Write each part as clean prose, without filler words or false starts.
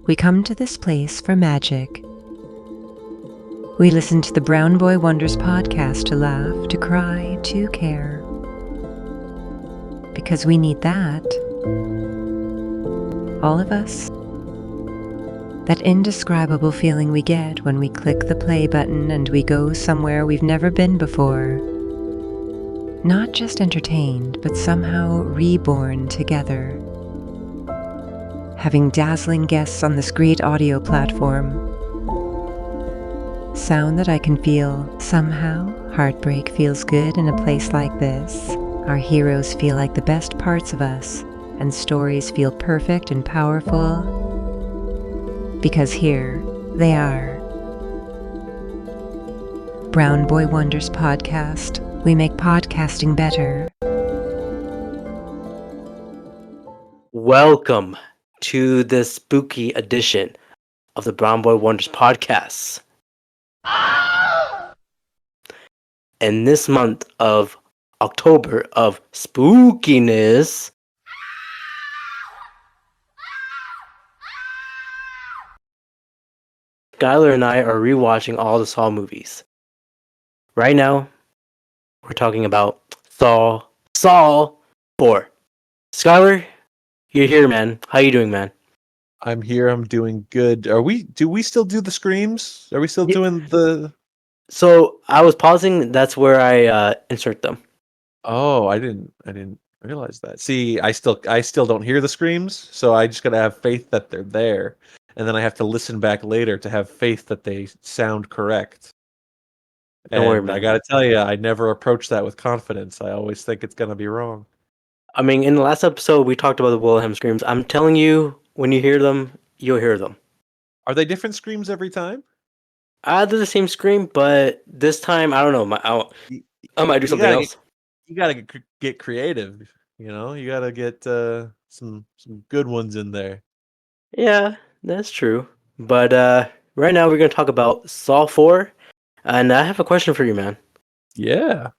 We come to this place for magic. We listen to the Brown Boy Wonders podcast to laugh, to cry, to care. Because we need that. All of us. That indescribable feeling we get when we click the play button and we go somewhere we've never been before. Not just entertained, but somehow reborn together. Having dazzling guests on this great audio platform. Sound that I can feel. Somehow, heartbreak feels good in a place like this. Our heroes feel like the best parts of us, and stories feel perfect and powerful. Because here they are. Brown Boy Wonders podcast. We make podcasting better. Welcome to this spooky edition of the Brown Boy Wonders podcast. In this month of October of spookiness, Skyler and I are rewatching all the Saw movies. Right now, we're talking about Saw 4. Skyler, you're here, man. How you doing, man? I'm here. I'm doing good. Do we still do the screams? Are we still Yeah. doing the? So I was pausing. That's where I insert them. Oh, I didn't realize that. See, I still don't hear the screams, so I just gotta have faith that they're there, and then I have to listen back later to have faith that they sound correct. Don't worry, And I man. gotta tell you, I never approach that with confidence. I always think it's gonna be wrong. I mean, in the last episode, we talked about the Wilhelm screams. I'm telling you, when you hear them, you'll hear them. Are they different screams every time? They're the same scream, but this time, I don't know. I might do You something gotta else. You gotta get creative. You gotta get some good ones in there. Yeah, that's true. But right now, we're going to talk about Saw 4. And I have a question for you, man. Yeah.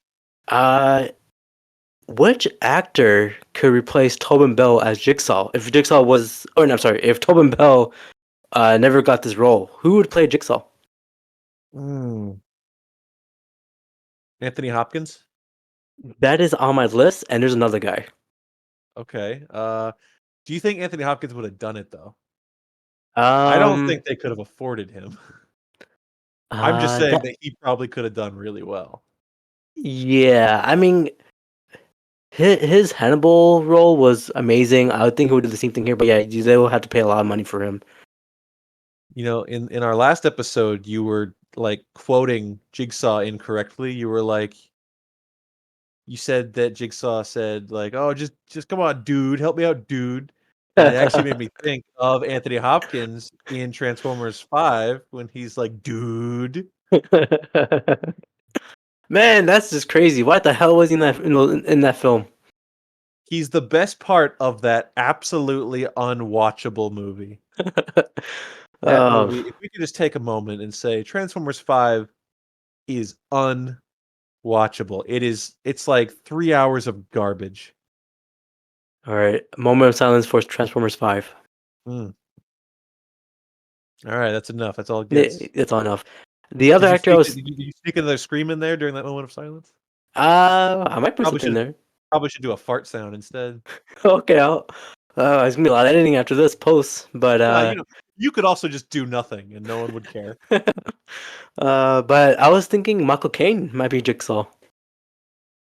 Which actor could replace Tobin Bell as Jigsaw? If Jigsaw was... Oh, no, I'm sorry. If Tobin Bell never got this role, who would play Jigsaw? Anthony Hopkins? That is on my list, and there's another guy. Okay. Do you think Anthony Hopkins would have done it though? I don't think they could have afforded him. I'm just saying that he probably could have done really well. Yeah, I mean, his Hannibal role was amazing. I would think he would do the same thing here, but yeah, they will have to pay a lot of money for him. In our last episode, you were like quoting Jigsaw incorrectly. You said that Jigsaw said like, "Oh, just come on, dude, help me out, dude." And it actually made me think of Anthony Hopkins in Transformers 5 when he's like, "Dude." Man, that's just crazy. What the hell was he in that film? He's the best part of that absolutely unwatchable movie. That movie, if we could just take a moment and say Transformers 5 is unwatchable. It's like 3 hours of garbage. All right, a moment of silence for Transformers 5. All right, that's enough. That's all it gets. It's all enough. The other actor I was... Did you sneak another scream in there during that moment of silence? I might put Probably something should there. probably should do a fart sound instead. Okay, it's gonna be a lot of editing after this post, but You could also just do nothing and no one would care. but I was thinking Michael Caine might be Jigsaw.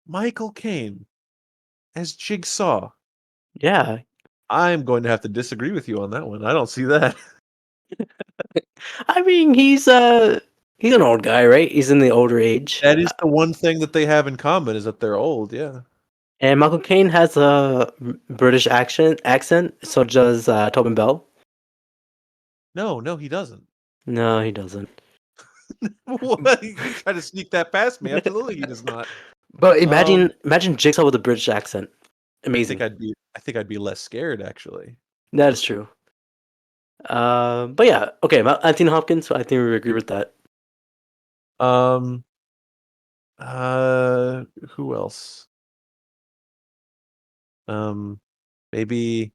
Michael Caine as Jigsaw. Yeah. I'm going to have to disagree with you on that one. I don't see that. I mean, he's an old guy, right? He's in the older age. That is the one thing that they have in common is that they're old, yeah. And Michael Caine has a British accent, so does Tobin Bell. No, he doesn't. No, he doesn't. What? You try to sneak that past me. Absolutely, he does not. But imagine Jigsaw with a British accent. Amazing. I think I'd be less scared actually. That is true. But yeah, okay, Anthony Hopkins. I think we agree with that. Who else? Maybe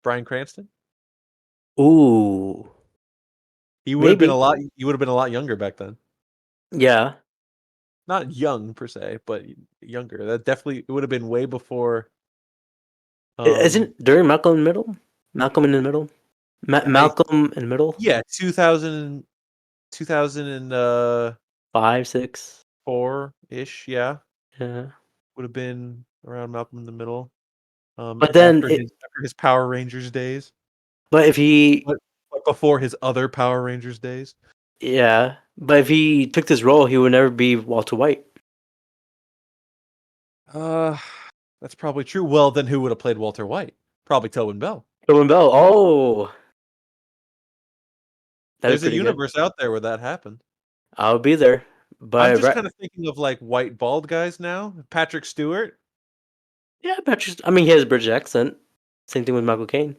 Bryan Cranston. Ooh, He would have been a maybe. lot. You would have been a lot younger back then. Yeah. Not young per se, but younger. That definitely it would have been way before. Isn't during Malcolm in the Middle? Malcolm in the Middle? I Malcolm in the Middle? yeah, 2000 and 5, 6. 4-ish. Yeah, Yeah. would have been around Malcolm in the Middle. But then After his Power Rangers days, but if he but before his other Power Rangers days. yeah, but if he took this role, he would never be Walter White. Uh, that's probably true. Well, then who would have played Walter White? Probably Tobin Bell. Tobin Bell. Oh, that'd There's be a pretty good. universe out there where that happened. I'll be there. I'm But just kind of thinking of like white bald guys now. Patrick Stewart. yeah, Patrick. I mean, he has a British accent. Same thing with Michael Caine.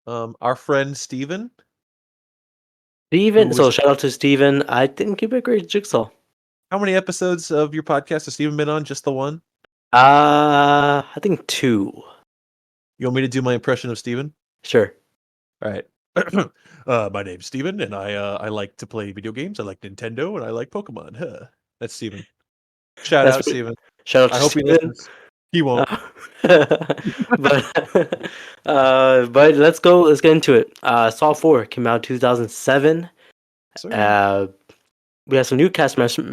Our friend Steven, who Steven. So was shout out to Steven. I think he'd be a great Jigsaw. how many episodes of your podcast has Steven been on? Just the one? I think 2. You want me to do my impression of Steven? Sure. All right. My name's Steven, and I like to play video games. I like Nintendo, and I like Pokemon. Huh. That's Steven. Shout That's out, Steven. shout out I to hope he Steven. listens. He won't. But but let's go. Let's get into it. Saw 4 came out in 2007. Sir. We have some new cast members. We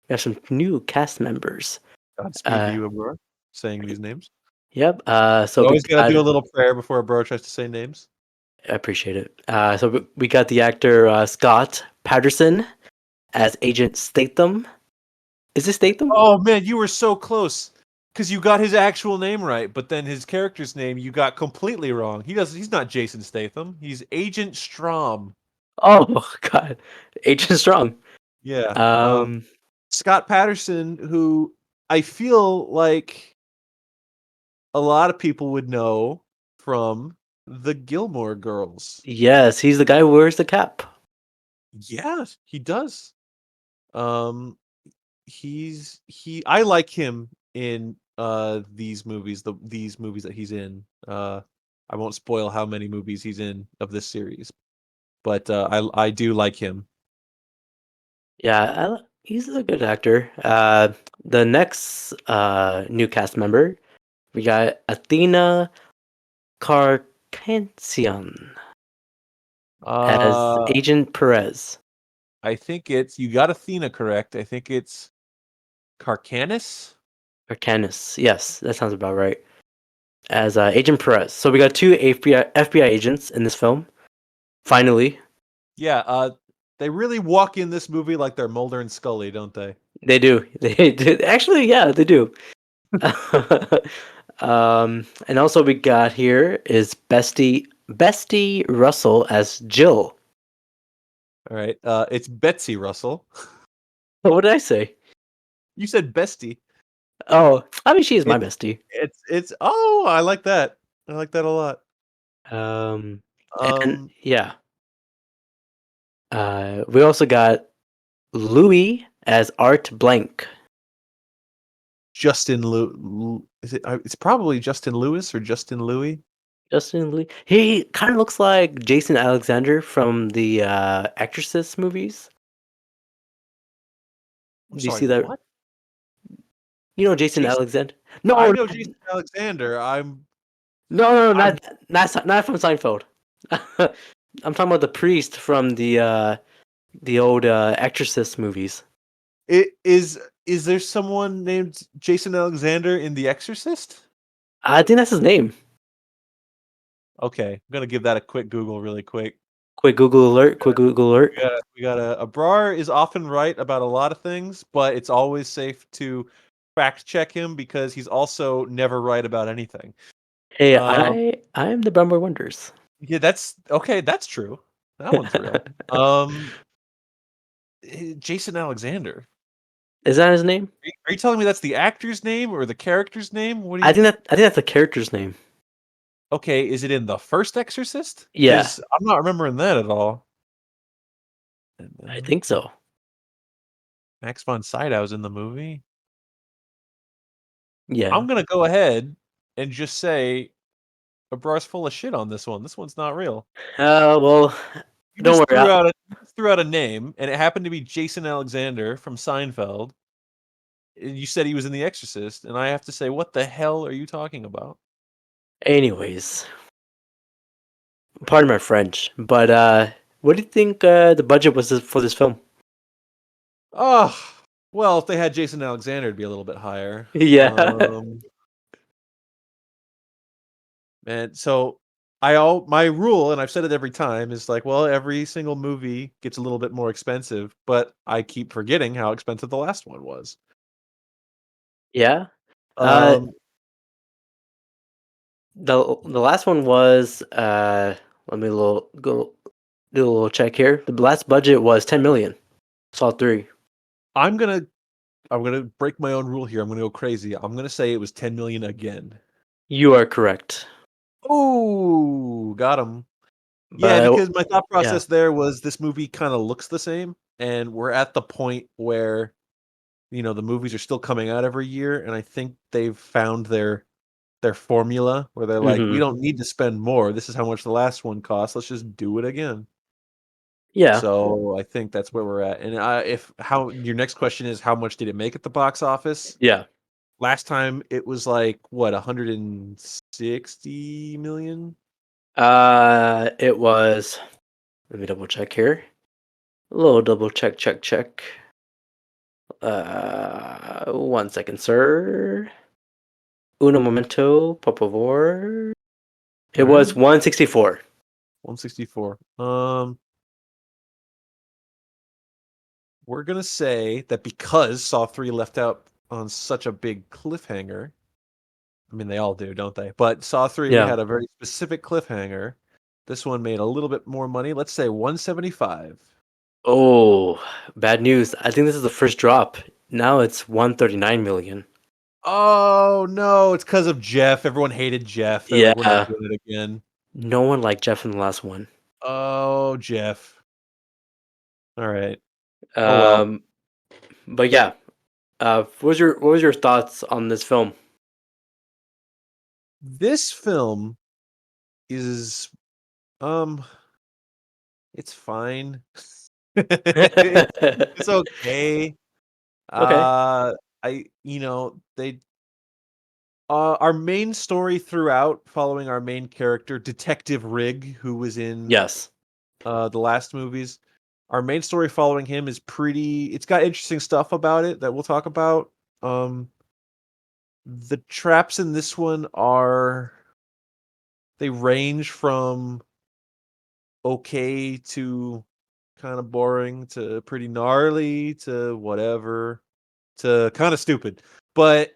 have some new cast members. Godspeed to Uh, you, Abrar, saying these names. yep. So You we always gotta do a little prayer before Abrar tries to say names. I appreciate it. So we got the actor Scott Patterson as Agent Statham. Is this Statham? Oh man, you were so close. Because you got his actual name right, but then his character's name you got completely wrong. He's not Jason Statham. He's Agent Strom. Oh God, Agent Strong. Yeah. Um. Scott Patterson, who I feel like a lot of people would know from the Gilmore Girls. Yes, he's the guy who wears the cap. Yeah, he does. Um, I like him in these movies, these movies that he's in. I won't spoil how many movies he's in of this series, but I do like him. Yeah, he's a good actor. The next new cast member, we got Athena Carcansian as Uh, Agent Perez. I think you got Athena correct. I think it's Carcanis. Or Canis. Yes, that sounds about right. As Agent Perez. So we got 2 FBI agents in this film. Finally. Yeah, they really walk in this movie like they're Mulder and Scully, don't they? They do. They do. Actually, yeah, they do. And also we got here is Bestie Russell as Jill. All right. It's Betsy Russell. What did I say? You said bestie. Oh, I mean, she is my It's bestie. it's oh, I like that. I like that a lot. And Um, yeah, we also got Louis as Art Blank. Justin is it? It's probably Justin Lewis or Justin Louis. Justin Lee. He kind of looks like Jason Alexander from the Exorcist movies. I'm Do you sorry, see that? what? You know Jason Jason, Alexander? I No, know Jason Alexander. no, I'm. not from Seinfeld. I'm talking about the priest from the old Exorcist movies. Is there someone named Jason Alexander in The Exorcist? I think that's his name. Okay, I'm gonna give that a quick Google, really quick. Quick Google alert! Quick Google alert! We got a Abrar is often right about a lot of things, but it's always safe to fact check him because he's also never right about anything. Hey, Um, I am the Brumber Wonders. yeah, that's okay. That's true. That one's real. Jason Alexander. Is that his name? Are you telling me that's the actor's name or the character's name? What do I you? think that's the character's name. Okay, is it in the first Exorcist? Yeah, Because I'm not remembering that at all. I think so. Max von Sydow's in the movie. Yeah. I'm gonna go ahead and just say Abrar's full of shit on this one. This one's not real. Well, You don't just worry. threw out a name, and it happened to be Jason Alexander from Seinfeld. And you said he was in The Exorcist, and I have to say, what the hell are you talking about? Anyways, pardon my French, but what do you think the budget was for this film? Oh, well, if they had Jason Alexander, it'd be a little bit higher. Yeah. And so my rule, and I've said it every time, is like, well, every single movie gets a little bit more expensive, but I keep forgetting how expensive the last one was. Yeah. Uh, Um, the last one was let me go do a little check here. The last budget was 10 million. Saw 3. I'm gonna break my own rule here. I'm gonna go crazy. I'm gonna say it was 10 million again. You are correct. Oh, got him. Yeah, But because my thought yeah. process there was this movie kind of looks the same, and we're at the point where the movies are still coming out every year, and I think they've found their formula where they're like, we Mhm. don't need to spend more. This is how much the last one cost. Let's just do it again. Yeah. So I think that's where we're at. And if how your next question is how much did it make at the box office? Yeah. Last time it was like what 160 million. It was. Let me double check here. A little double check. 1 second, sir. Uno momento, por favor. It All was right, 164. 164. We're gonna say that because Saw 3 left out on such a big cliffhanger. I mean, they all do, don't they? But Saw 3 Yeah. had a very specific cliffhanger. This one made a little bit more money. Let's say 175. Oh, bad news. I think this is the first drop. Now it's 139 million. Oh no, it's because of Jeff. Everyone hated Jeff. They're like, we're not Yeah. doing it again. No one liked Jeff in the last one. Oh, Jeff. All right. Oh well. Um, but yeah. What was your thoughts on this film? This film is um it's fine. It's okay. Okay. Uh they our main story throughout, following our main character, Detective Rig, who was in Yes. the last movies. Our main story following him is it's got interesting stuff about it that we'll talk about. Um, the traps in this one they range from okay to kind of boring to pretty gnarly to whatever to kind of stupid. But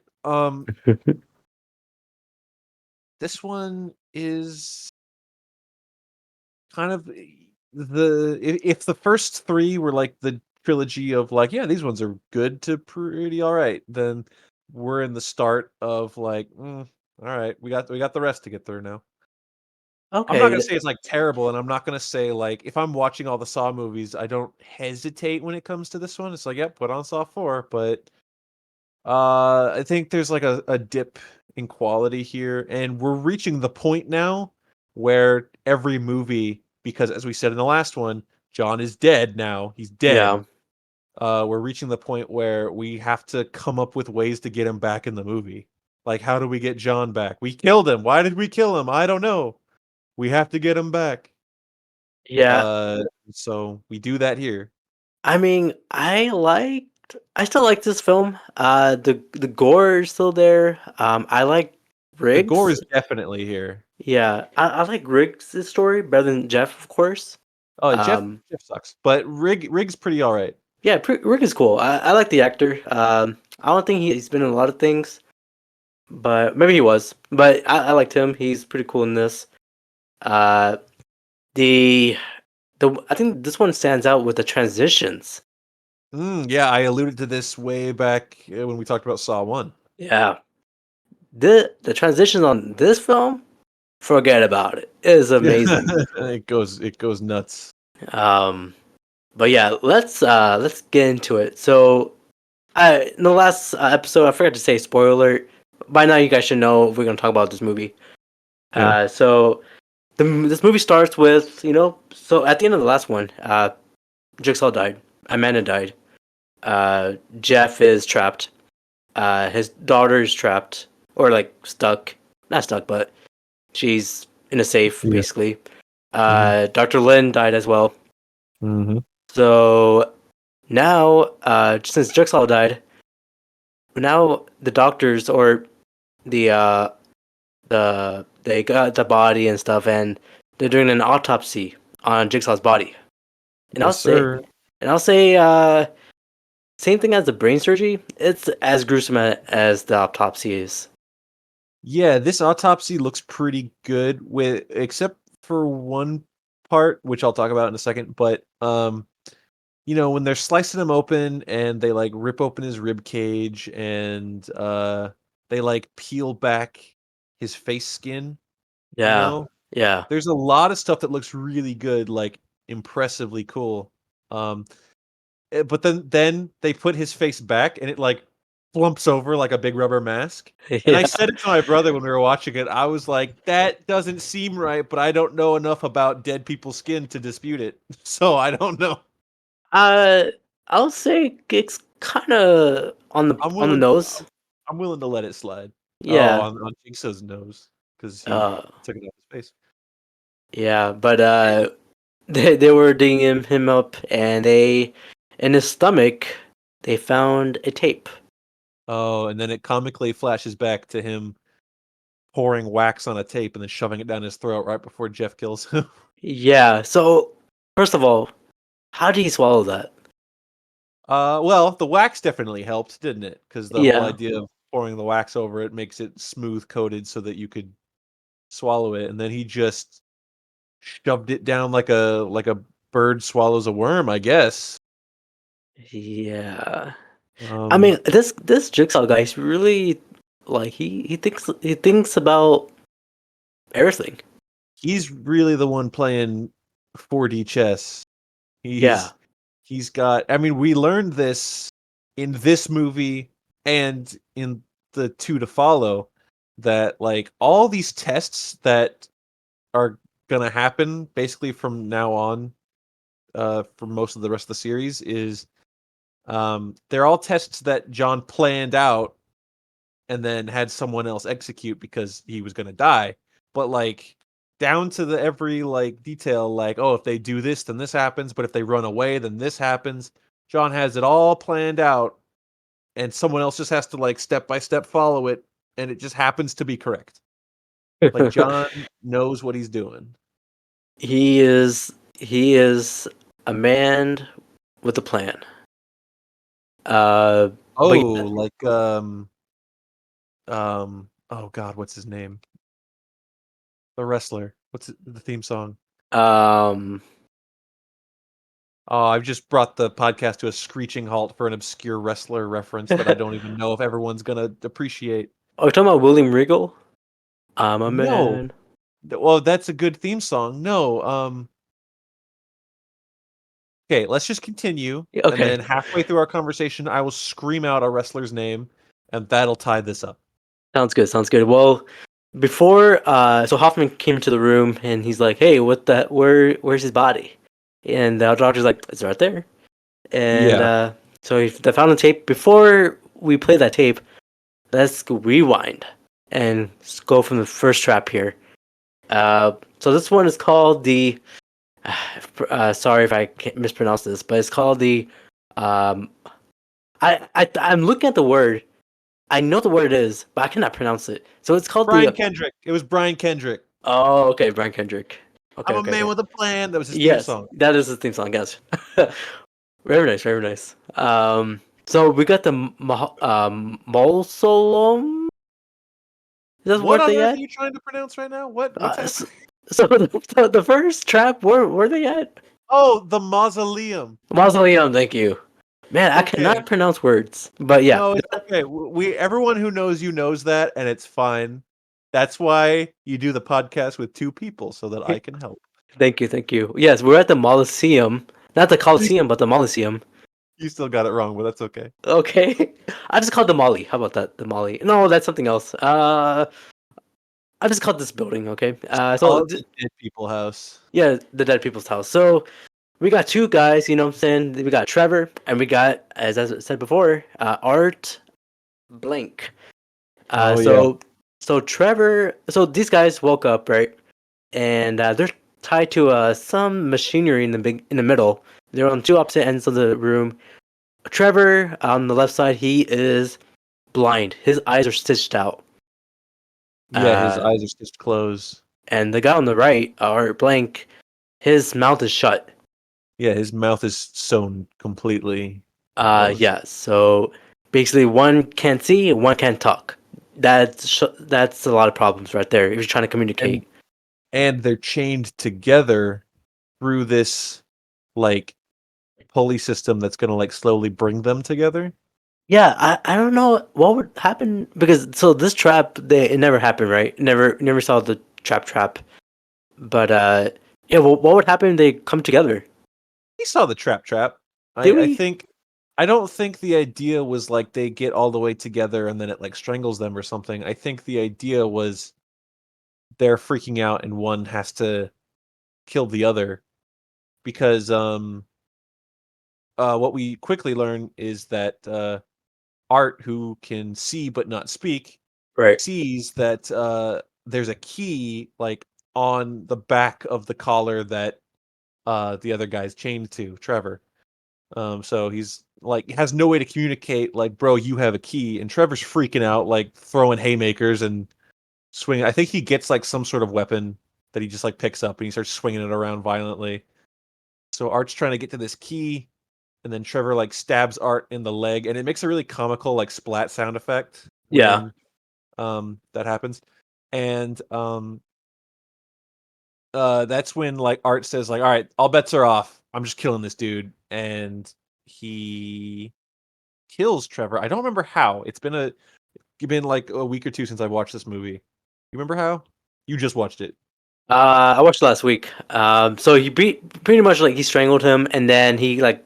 this one is kind of if the first 3 were like the trilogy of like, yeah, these ones are good to pretty alright, then we're in the start of like, alright, we got the rest to get through now. I'm not Okay. gonna say it's, like, terrible, and I'm not gonna say, like, if I'm watching all the Saw movies, I don't hesitate when it comes to this one. It's like, "Yep, put on Saw 4," but, I think there's, like, a dip in quality here, and we're reaching the point now where every movie because as we said in the last one, John is dead now, he's dead. Yeah. We're reaching the point where we have to come up with ways to get him back in the movie. Like, how do we get John back? We killed him. Why did we kill him? I don't know. We have to get him back. Yeah. Uh, so we do that here. I mean, I still like this film. The gore is still there. I like The gore Riggs. is definitely here. Yeah, I like Riggs' story better than Jeff, of course. Oh, Jeff Um, Jeff sucks, but Rig's pretty all right. yeah, Rick is cool. I like the actor. I don't think he's been in a lot of things, but maybe he was. But I liked him. He's pretty cool in this. Uh, the I think this one stands out with the transitions. Yeah, I alluded to this way back when we talked about Saw 1. Yeah, the transitions on this film, forget about it. It is amazing. It goes nuts. Um, but yeah, let's get into it. So, in the last episode, I forgot to say spoiler alert. by now you guys should know if we're gonna talk about this movie. Yeah. So this movie starts with so at the end of the last one, Jigsaw died, Amanda died, Jeff is trapped, his daughter is trapped or like stuck, not stuck, but she's in a safe Yeah. basically. Dr. Lin died as well. Mm-hmm. So now, since Jigsaw died, now the doctors or they got the body and stuff, and they're doing an autopsy on Jigsaw's body. And Yes, sir. I'll say, same thing as the brain surgery. It's as gruesome as the autopsy is. Yeah, this autopsy looks pretty good except for one part, which I'll talk about in a second, but when they're slicing him open and they like rip open his rib cage and they like peel back his face skin, Yeah, yeah, there's a lot of stuff that looks really good, like impressively cool. Um but then they put his face back and it like flumps over like a big rubber mask. And I yeah. said it to my brother when we were watching it. I was like, that doesn't seem right, but I don't know enough about dead people's skin to dispute it. So I don't know. Uh, I'll say it's kind of on I'm the willing nose. I'm willing to let it slide. Oh, Yeah. on Jigsaw's nose because he Uh, took it off his face. yeah, but they were digging him up, and in his stomach they found a tape. Oh, and then it comically flashes back to him pouring wax on a tape and then shoving it down his throat right before Jeff kills him. Yeah. So first of all, how did he swallow that? Well, the wax definitely helped, didn't it? Because the whole Yeah. idea of pouring the wax over it makes it smooth coated so that you could swallow it, and then he just shoved it down like a bird swallows a worm, I guess. Yeah. I Um, mean, this Jigsaw guy is really like he thinks about everything. he's really the one playing 4D chess. Yeah. He's he's got. I mean, we learned this in this movie and in the two to follow that like all these tests that are gonna happen basically from now on for most of the rest of the series is they're all tests that John planned out and then had someone else execute because he was gonna die. But like down to the every like detail, like, oh, if they do this, then this happens, but if they run away, then this happens. John has it all planned out, and someone else just has to like step by step follow it, and it just happens to be correct. Like John knows what he's doing. He is a man with a plan. Oh, But like oh god, what's his name? The wrestler. What's the theme song? um, Oh, I've just brought the podcast to a screeching halt for an obscure wrestler reference that I don't even know if everyone's gonna appreciate. are you talking about William Regal? I'm a No. man. Well, that's a good theme song. No, okay, let's just continue, Yeah, and okay, then halfway through our conversation, I will scream out a wrestler's name, and that'll tie this up. sounds good. Sounds good. Well, before so Hoffman came into the room and he's like, "Hey, where's his body?" And the doctor's like, "It's right there." And Yeah. so they found the tape. Before we play that tape, let's rewind and go from the first trap here. So this one is called the. Sorry if I can't mispronounce this, but it's called the. Um, I'm looking at the word. I know the word is, but I cannot pronounce it. So it's called Brian the. Kendrick. It was Brian Kendrick. Oh, okay, Brian Kendrick. Okay, I'm a okay, man okay. with a plan. That was his theme Yes, song. that is the theme song. Yes, very nice, very nice. So we got the mausoleum. Is that the What word on they earth are at? you trying to pronounce right now? What's So, happening? so the first trap, where they at? Oh, the mausoleum. Mausoleum. Thank you. Man, I Okay. cannot pronounce words, but yeah, No, it's okay. We everyone who knows you knows that, and it's fine. That's why you do the podcast with two people so that I can help. thank you, thank you. Yes, we're at the Molosseum, not the Coliseum, but the Molosseum. You still got it wrong, but that's okay. Okay. I just called the Molly. How about that? The Molly. No, that's something else. I just called this building, okay? Call it the dead people house. Yeah, the dead people's house. So we got two guys, you know what I'm saying? We got Trevor, and we got, as I said before, Art Blank. Oh yeah. So Trevor, so these guys woke up, right? And they're tied to some machinery in the middle. They're on two opposite ends of the room. Trevor on the left side, he is blind. His eyes are stitched out. Yeah, his eyes are stitched closed. And the guy on the right, Art Blank, his mouth is shut. Yeah, his mouth is sewn completely closed. Yeah. So basically, one can't see, one can't talk. That's a lot of problems right there. If you're trying to communicate. And they're chained together through this like pulley system that's gonna like slowly bring them together. Yeah, I don't know what would happen because so this trap it never happened, right? Never saw the trap. But yeah, well, what would happen if they come together? He saw the trap. Did I we? think I don't think the idea was like they get all the way together and then it like strangles them or something. I think the idea was they're freaking out and one has to kill the other because what we quickly learn is that Art, who can see but not speak, Right. sees that there's a key like on the back of the collar that the other guy's chained to, Trevor. So he's like has no way to communicate. Like, bro, you have a key, and Trevor's freaking out, like throwing haymakers and swinging. I think he gets like some sort of weapon that he just like picks up and he starts swinging it around violently. So Art's trying to get to this key, and then Trevor like stabs Art in the leg, and it makes a really comical like splat sound effect Yeah. when that happens. And that's when like Art says like, all right, all bets are off. I'm just killing this dude. And he kills Trevor. I don't remember how. It's been like a week or two since I watched this movie. You remember how? You just watched it. I watched last week. So he pretty much like he strangled him, and then he like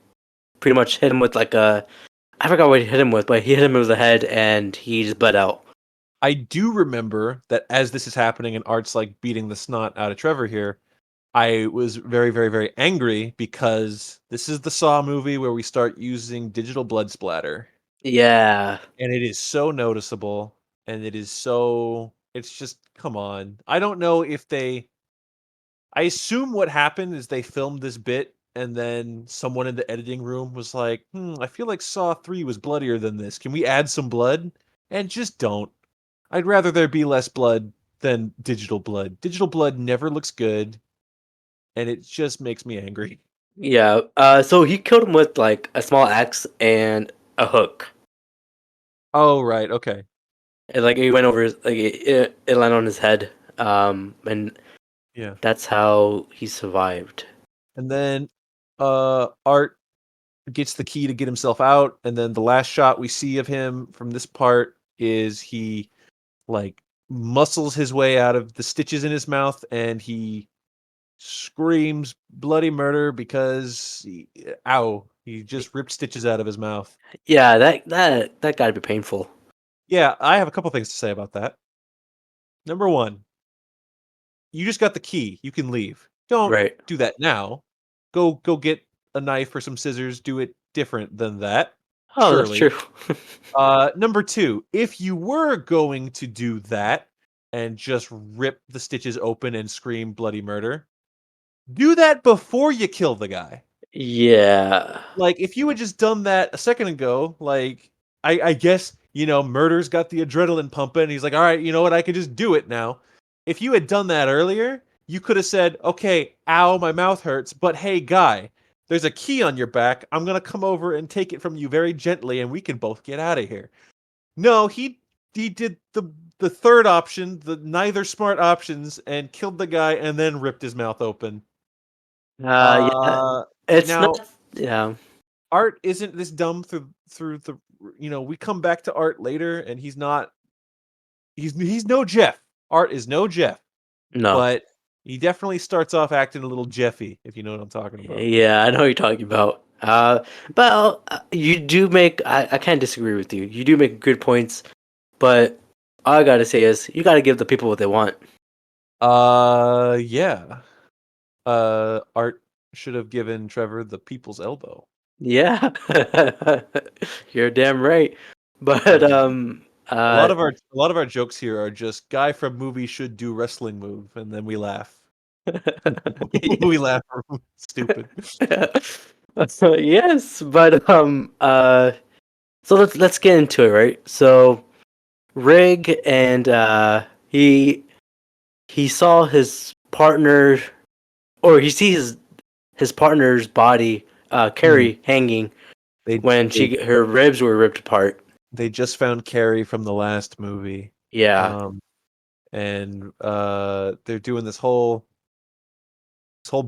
pretty much hit him with like a I forgot what he hit him with, but he hit him with the head, and he just bled out. I do remember that as this is happening and Art's like beating the snot out of Trevor here, I was very, very, very angry because this is the Saw movie where we start using digital blood splatter. Yeah. And it is so noticeable and it's just come on. I don't know if I assume what happened is they filmed this bit and then someone in the editing room was like, I feel like Saw 3 was bloodier than this. Can we add some blood? And just don't. I'd rather there be less blood than digital blood. Digital blood never looks good, and it just makes me angry. Yeah. So he killed him with like a small axe and a hook. Oh, right, okay. And like it went over his it landed on his head. And Yeah. that's how he survived. And then Art gets the key to get himself out, and then the last shot we see of him from this part is he like muscles his way out of the stitches in his mouth and he screams bloody murder because he just ripped stitches out of his mouth. Yeah, that gotta be painful. Yeah, I have a couple things to say about that. Number one, you just got the key. You can leave. Don't Right. do that now. Go get a knife or some scissors. Do it different than that. Oh, that's Surely. true. Number two, if you were going to do that and just rip the stitches open and scream bloody murder, do that before you kill the guy. Yeah. Like, if you had just done that a second ago, like, I guess, Murder's got the adrenaline pumping. He's like, all right, you know what? I can just do it now. If you had done that earlier, you could have said, okay, ow, my mouth hurts, but hey, guy, there's a key on your back. I'm going to come over and take it from you very gently, and we can both get out of here. No, he did the third option, the neither smart options, and killed the guy and then ripped his mouth open. Yeah. It's Now, not. Yeah. Art isn't this dumb through the we come back to Art later and he's no Jeff. Art is no Jeff, No. but he definitely starts off acting a little Jeffy, if you know what I'm talking about. Yeah, I know what you're talking about. But you do make. I can't disagree with you. You do make good points, but all I gotta say is you gotta give the people what they want. Yeah. Art should have given Trevor the people's elbow. Yeah, you're damn right. But Um, a lot uh, of our jokes here are just guy from movie should do wrestling move, and then we laugh. We laugh. Stupid. yes, but so let's get into it, right? So Rig and he saw his partner, or he sees his partner's body, Mhm. Carrie, hanging They when they her ribs were ripped apart. they just found Carrie from the last movie. Yeah, Um, and they're doing this whole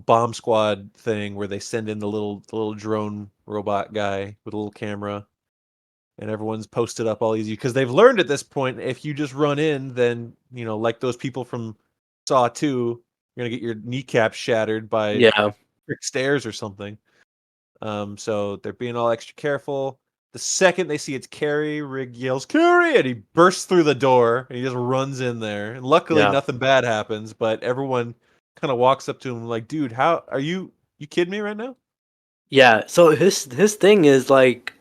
bomb squad thing where they send in the little drone robot guy with a little camera, and everyone's posted up all easy because they've learned at this point if you just run in, then like those people from Saw 2, you're gonna get your kneecap shattered by yeah, brick stairs or something. So they're being all extra careful. The second they see it's Carrie, Rig yells, "Carrie!" and he bursts through the door and he just runs in there. And luckily yeah, nothing bad happens, but everyone kind of walks up to him like, dude, how are you kidding me right now? yeah. So his thing is like,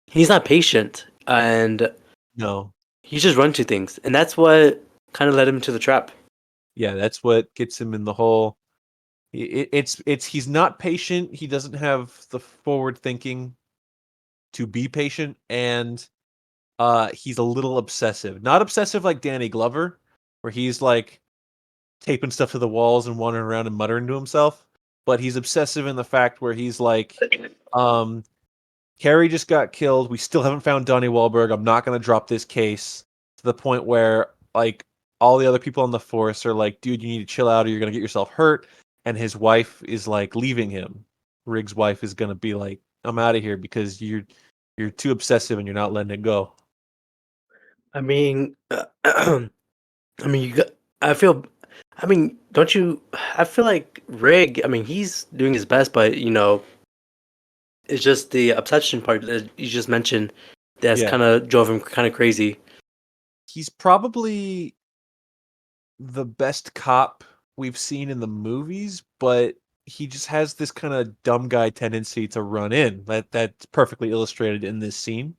he's not patient and No. he just runs to things, and that's what kind of led him to the trap. Yeah, that's what gets him in the hole. It's he's not patient. He doesn't have the forward thinking to be patient, and he's a little obsessive. Not obsessive like Danny Glover, where he's like taping stuff to the walls and wandering around and muttering to himself, but he's obsessive in the fact where he's like, um, Carrie just got killed. We still haven't found Donnie Wahlberg. I'm not going to drop this case, to the point where like all the other people on the force are like, dude, you need to chill out or you're going to get yourself hurt. And his wife is like leaving him. Rig's wife is going to be like, I'm out of here because you're too obsessive and you're not letting it go. I mean, I mean, you got. I feel. I mean, don't you? I feel like Rig. I mean, he's doing his best, but it's just the obsession part that you just mentioned that's Yeah. kind of drove him kind of crazy. He's probably the best cop we've seen in the movies, but he just has this kind of dumb guy tendency to run in. That's perfectly illustrated in this scene.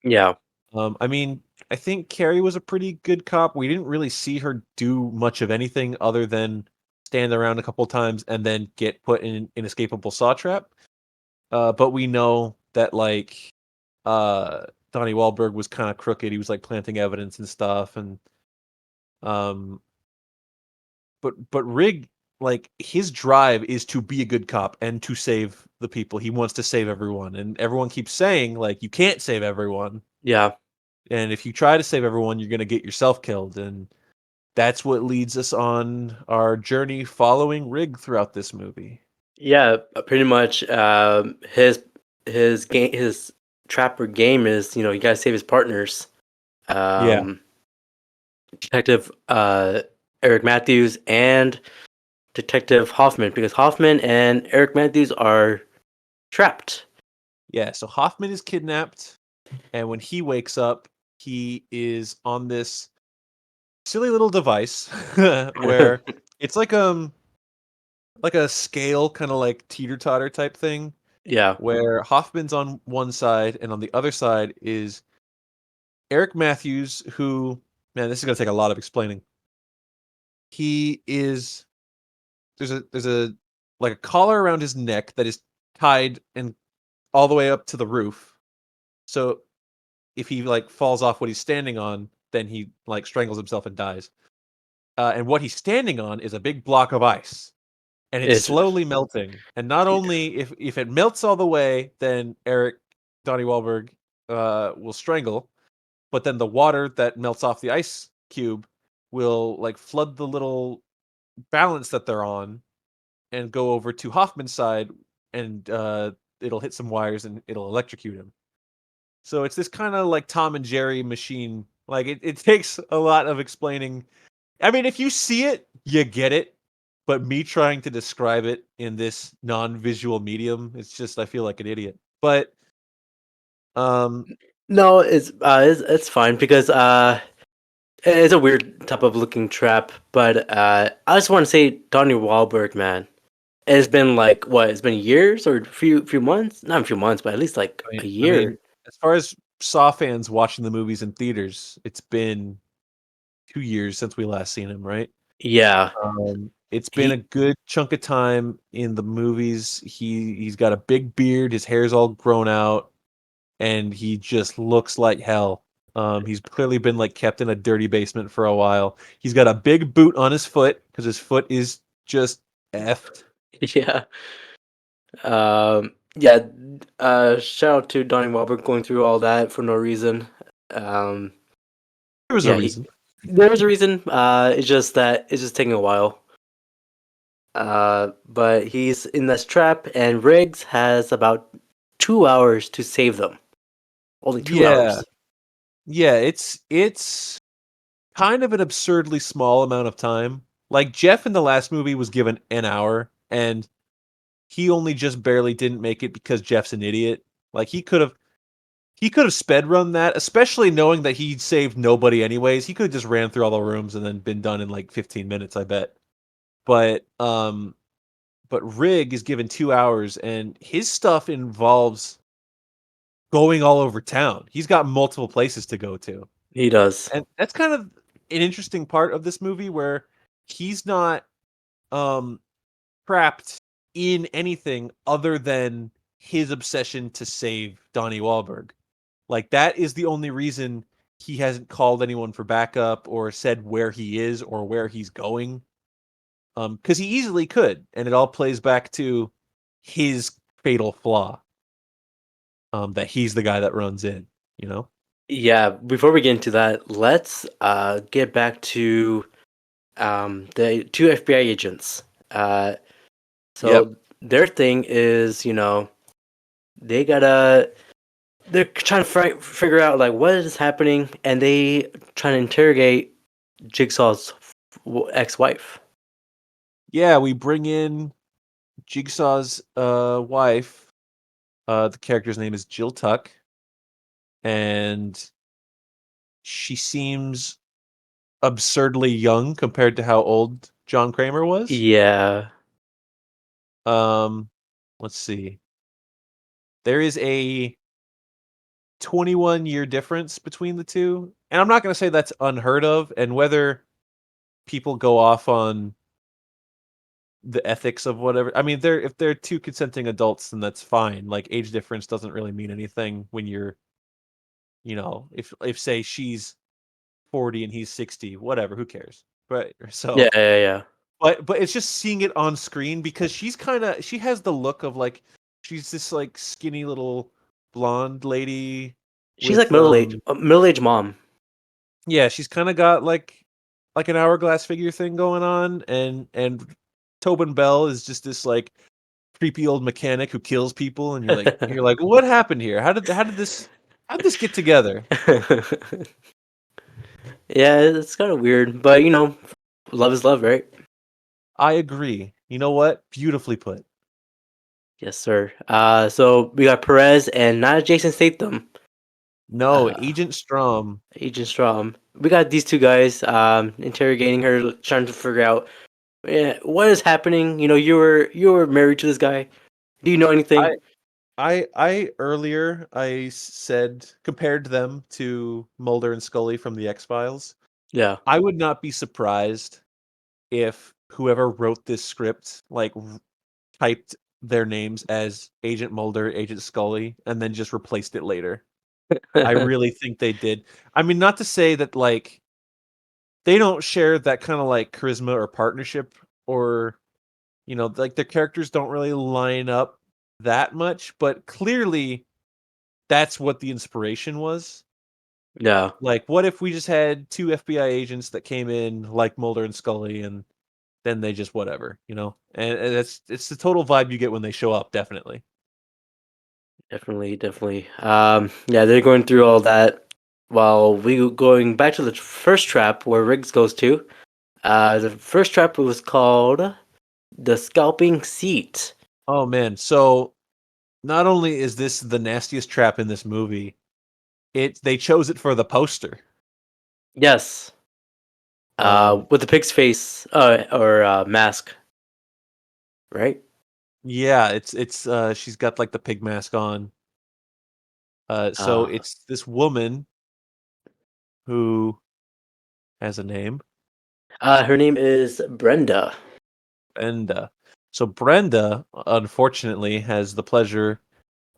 Yeah, I mean, I think Carrie was a pretty good cop. We didn't really see her do much of anything other than stand around a couple times and then get put in an inescapable saw trap. But we know that like Donnie Wahlberg was kind of crooked. He was like planting evidence and stuff, and um but Rig, like his drive is to be a good cop and to save the people. He wants to save everyone, and everyone keeps saying like you can't save everyone, yeah, and if you try to save everyone, you're gonna get yourself killed, and that's what leads us on our journey following Rig throughout this movie. yeah. Pretty much, his trapper game is you gotta save his partners. Yeah, Um, Detective Eric Matthews and Detective Hoffman, because Hoffman and Eric Matthews are trapped. yeah. So Hoffman is kidnapped, and when he wakes up, he is on this silly little device where it's like a scale, kind of like teeter totter type thing Yeah, where Hoffman's on one side and on the other side is Eric Matthews, who, man, this is gonna take a lot of explaining. He is there's a like a collar around his neck that is tied and all the way up to the roof. So if he like falls off what he's standing on, then he like strangles himself and dies. And what he's standing on is a big block of ice, and it's it's slowly melting. And not only if it melts all the way, then Donnie Wahlberg, will strangle. But then the water that melts off the ice cube will like flood the little balance that they're on and go over to Hoffman's side, and it'll hit some wires and it'll electrocute him. So it's this kind of like Tom and Jerry machine. Like it takes a lot of explaining. I mean, if you see it, you get it. but me trying to describe it in this non-visual medium, it's just I feel like an idiot. But um, No, it's fine because it's a weird type of looking trap. But I just want to say, Donnie Wahlberg, man, it's been like what? It's been years or few months? Not a few months, but at least like a I year. mean, as far as Saw fans watching the movies in theaters, it's been 2 years since we last seen him, right? Yeah, It's been a he good chunk of time in the movies. He's got a big beard, his hair's all grown out, and he just looks like hell. He's clearly been like kept in a dirty basement for a while. He's got a big boot on his foot because his foot is just effed. yeah. Yeah. Shout out to Donnie Wahlberg going through all that for no reason. Um, There was a yeah, reason. there was a reason. It's just that it's just taking a while. But he's in this trap, and Riggs has about 2 hours to save them. Only two Yeah, hours. yeah. It's kind of an absurdly small amount of time. Like Jeff in the last movie was given an hour, and he only just barely didn't make it because Jeff's an idiot. Like he could have sped run that, especially knowing that he saved nobody anyways. He could have just ran through all the rooms and then been done in like 15 minutes, I bet. But Rig is given 2 hours, and his stuff involves going all over town. He's got multiple places to go to. He does. And that's kind of an interesting part of this movie where he's not um trapped in anything other than his obsession to save Donnie Wahlberg. Like that is the only reason he hasn't called anyone for backup or said where he is or where he's going. Because he easily could, and it all plays back to his fatal flaw. That he's the guy that runs in, you know? Yeah. Before we get into that, let's get back to the two FBI agents. Yep. So their thing is, they gotta they're trying to figure out like what is happening, and they trying to interrogate Jigsaw's ex-wife. Yeah, we bring in Jigsaw's wife. The character's name is Jill Tuck, and she seems absurdly young compared to how old John Kramer was. Yeah, Um, let's see. There is a 21-year difference between the two, and I'm not going to say that's unheard of. And whether people go off on the ethics of whatever, I mean, if they're two consenting adults, then that's fine. Like age difference doesn't really mean anything when you're, if say she's 40 and he's 60, whatever, who cares? But yeah, so yeah, yeah. but it's just seeing it on screen because she has the look of like she's this like skinny little blonde lady She's like with middle-aged mom. yeah, she's kind of got like an hourglass figure thing going on, and Tobin Bell is just this like creepy old mechanic who kills people, and you're like what happened here? How did this get together? Yeah, it's kind of weird, but love is love, right? I agree. You know what? Beautifully put. Yes, sir. So we got Perez and not Jason Statham. No, Uh, Agent Strom. Agent Strom. We got these two guys interrogating her, trying to figure out what is happening. You were married to this guy. Do you know anything? I earlier I said compared them to Mulder and Scully from the X-Files. Yeah. I would not be surprised if whoever wrote this script like typed their names as Agent Mulder, Agent Scully, and then just replaced it later. I really think they did. I mean, not to say that like they don't share that kind of like charisma or partnership or like their characters don't really line up that much, but clearly that's what the inspiration was. Yeah. Like, what if we just had two FBI agents that came in like Mulder and Scully, and then they just whatever, And it's the total vibe you get when they show up, definitely. Definitely, definitely. Yeah, they're going through all that while we going back to the first trap where Riggs goes to. The first trap was called the scalping seat. Oh man, so not only is this the nastiest trap in this movie, they chose it for the poster. Yes. Um, With the pig's face or mask, right? yeah, it's she's got like the pig mask on. So Uh, it's this woman who has a name, her name is Brenda. Brenda. So Brenda, unfortunately, has the pleasure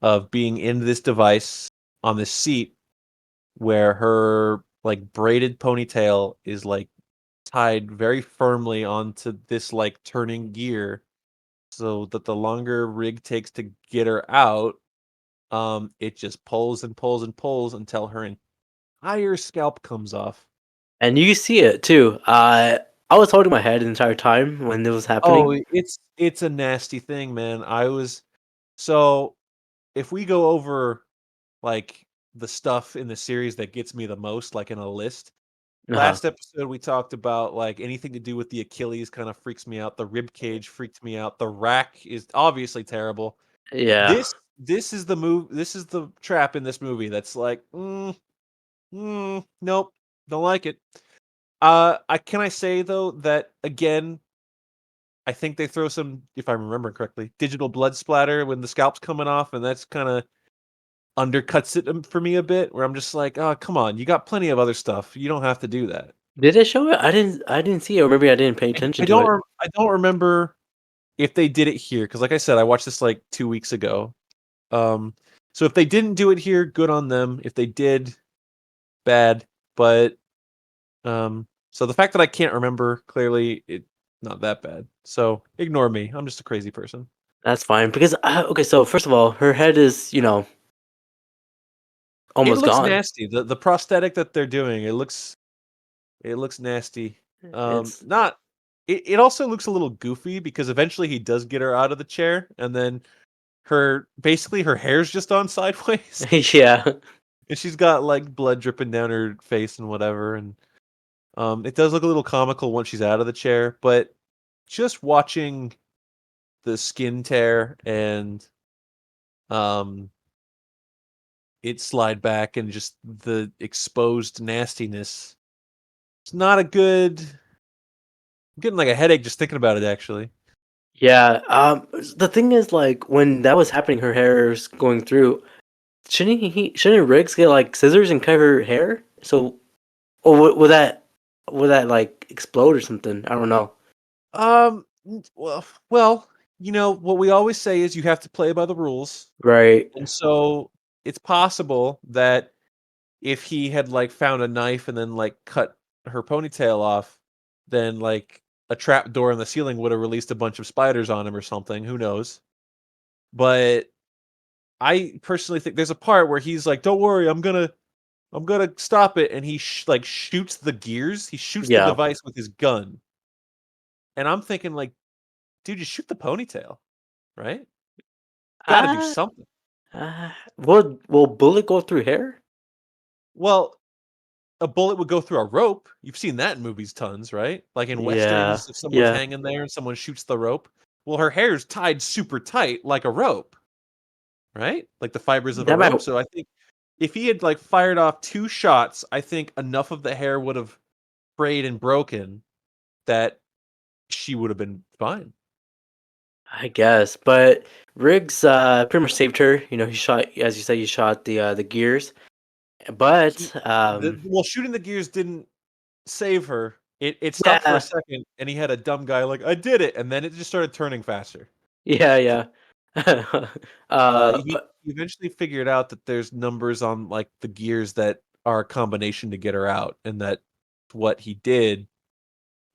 of being in this device on this seat where her like braided ponytail is like tied very firmly onto this like turning gear so that the longer rig takes to get her out, it just pulls and pulls and pulls until her entire scalp comes off. And you see it too. I was holding my head the entire time when it was Oh, happening. it's a nasty thing, man. So if we go over like the stuff in the series that gets me the most, like in a list. Uh-huh. Last episode we talked about like anything to do with the Achilles kind of freaks me out. The rib cage freaked me out. The rack is obviously terrible. Yeah. This is the move. This is the trap in this movie that's like, nope, don't like it. I say though that again, I think they throw some, if I remember correctly, digital blood splatter when the scalp's coming off, and that's kind of undercuts it for me a bit. Where I'm just like, oh, come on, you got plenty of other stuff. You don't have to do that. Did it show it? I didn't see it, or maybe I didn't pay attention to it. I don't remember if they did it here because, like I said, I watched this like 2 weeks ago. Um, so if they didn't do it here, good on them. If they did, bad. But so the fact that I can't remember clearly, it not that bad. So ignore me. I'm just a crazy person. That's fine because okay. So first of all, her head is It almost looks gone. nasty. The prosthetic that they're doing, it looks nasty. It's Not. It also looks a little goofy because eventually he does get her out of the chair, and then her hair's just on sideways, yeah. and she's got like blood dripping down her face and whatever. And it does look a little comical once she's out of the chair, but just watching the skin tear and um it slide back and just the exposed nastiness. It's not a good. I'm getting like a headache just thinking about it. Actually, Yeah. The thing is, like, when that was happening, her hair's going through. Shouldn't Riggs get like scissors and cut her hair? So, or would that like explode or something? I don't know. well, what we always say is you have to play by the rules, Right. and so it's possible that if he had like found a knife and then like cut her ponytail off, then like a trap door in the ceiling would have released a bunch of spiders on him or something. Who knows? But I personally think there's a part where he's like, "Don't worry, I'm gonna stop it," and he like shoots the gears. He shoots the Yeah. device with his gun, and I'm thinking like, dude, just shoot the ponytail, right? Got to do Uh, something. will bullet go through hair? Well, a bullet would go through a rope. You've seen that in movies tons, right? Like in Yeah. westerns, if someone's Yeah. hanging there and someone shoots the rope, well, her hair's tied super tight like a rope, right? Like the fibers of a That might. rope. So I think if he had like fired off two shots, I think enough of the hair would have frayed and broken that she would have been fine. I guess, but Riggs pretty much saved her. He shot, as you said, he shot the gears. He, But well, shooting the gears didn't save her. It stopped for a yeah, second, and he had a dumb guy like, "I did it," and then it just started turning faster. yeah, yeah. He But eventually figured out that there's numbers on like the gears that are a combination to get her out, and that's what he did.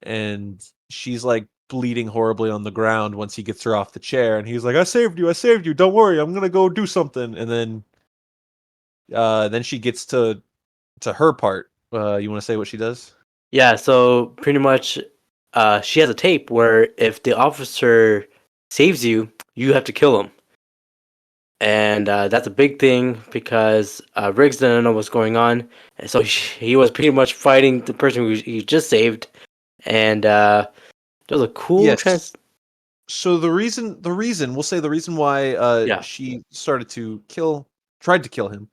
And she's like bleeding horribly on the ground once he gets her off the chair, and he's like, I saved you. Don't worry, I'm gonna go do something." And then she gets to her part. You want to say what she does? yeah, so pretty much, she has a tape where if the officer saves you, you have to kill him. And that's a big thing because Riggs didn't know what's going on, and so he was pretty much fighting the person who he just saved. And there was a cool Yes. trans. So the reason we'll say the reason why Yeah. she tried to kill him,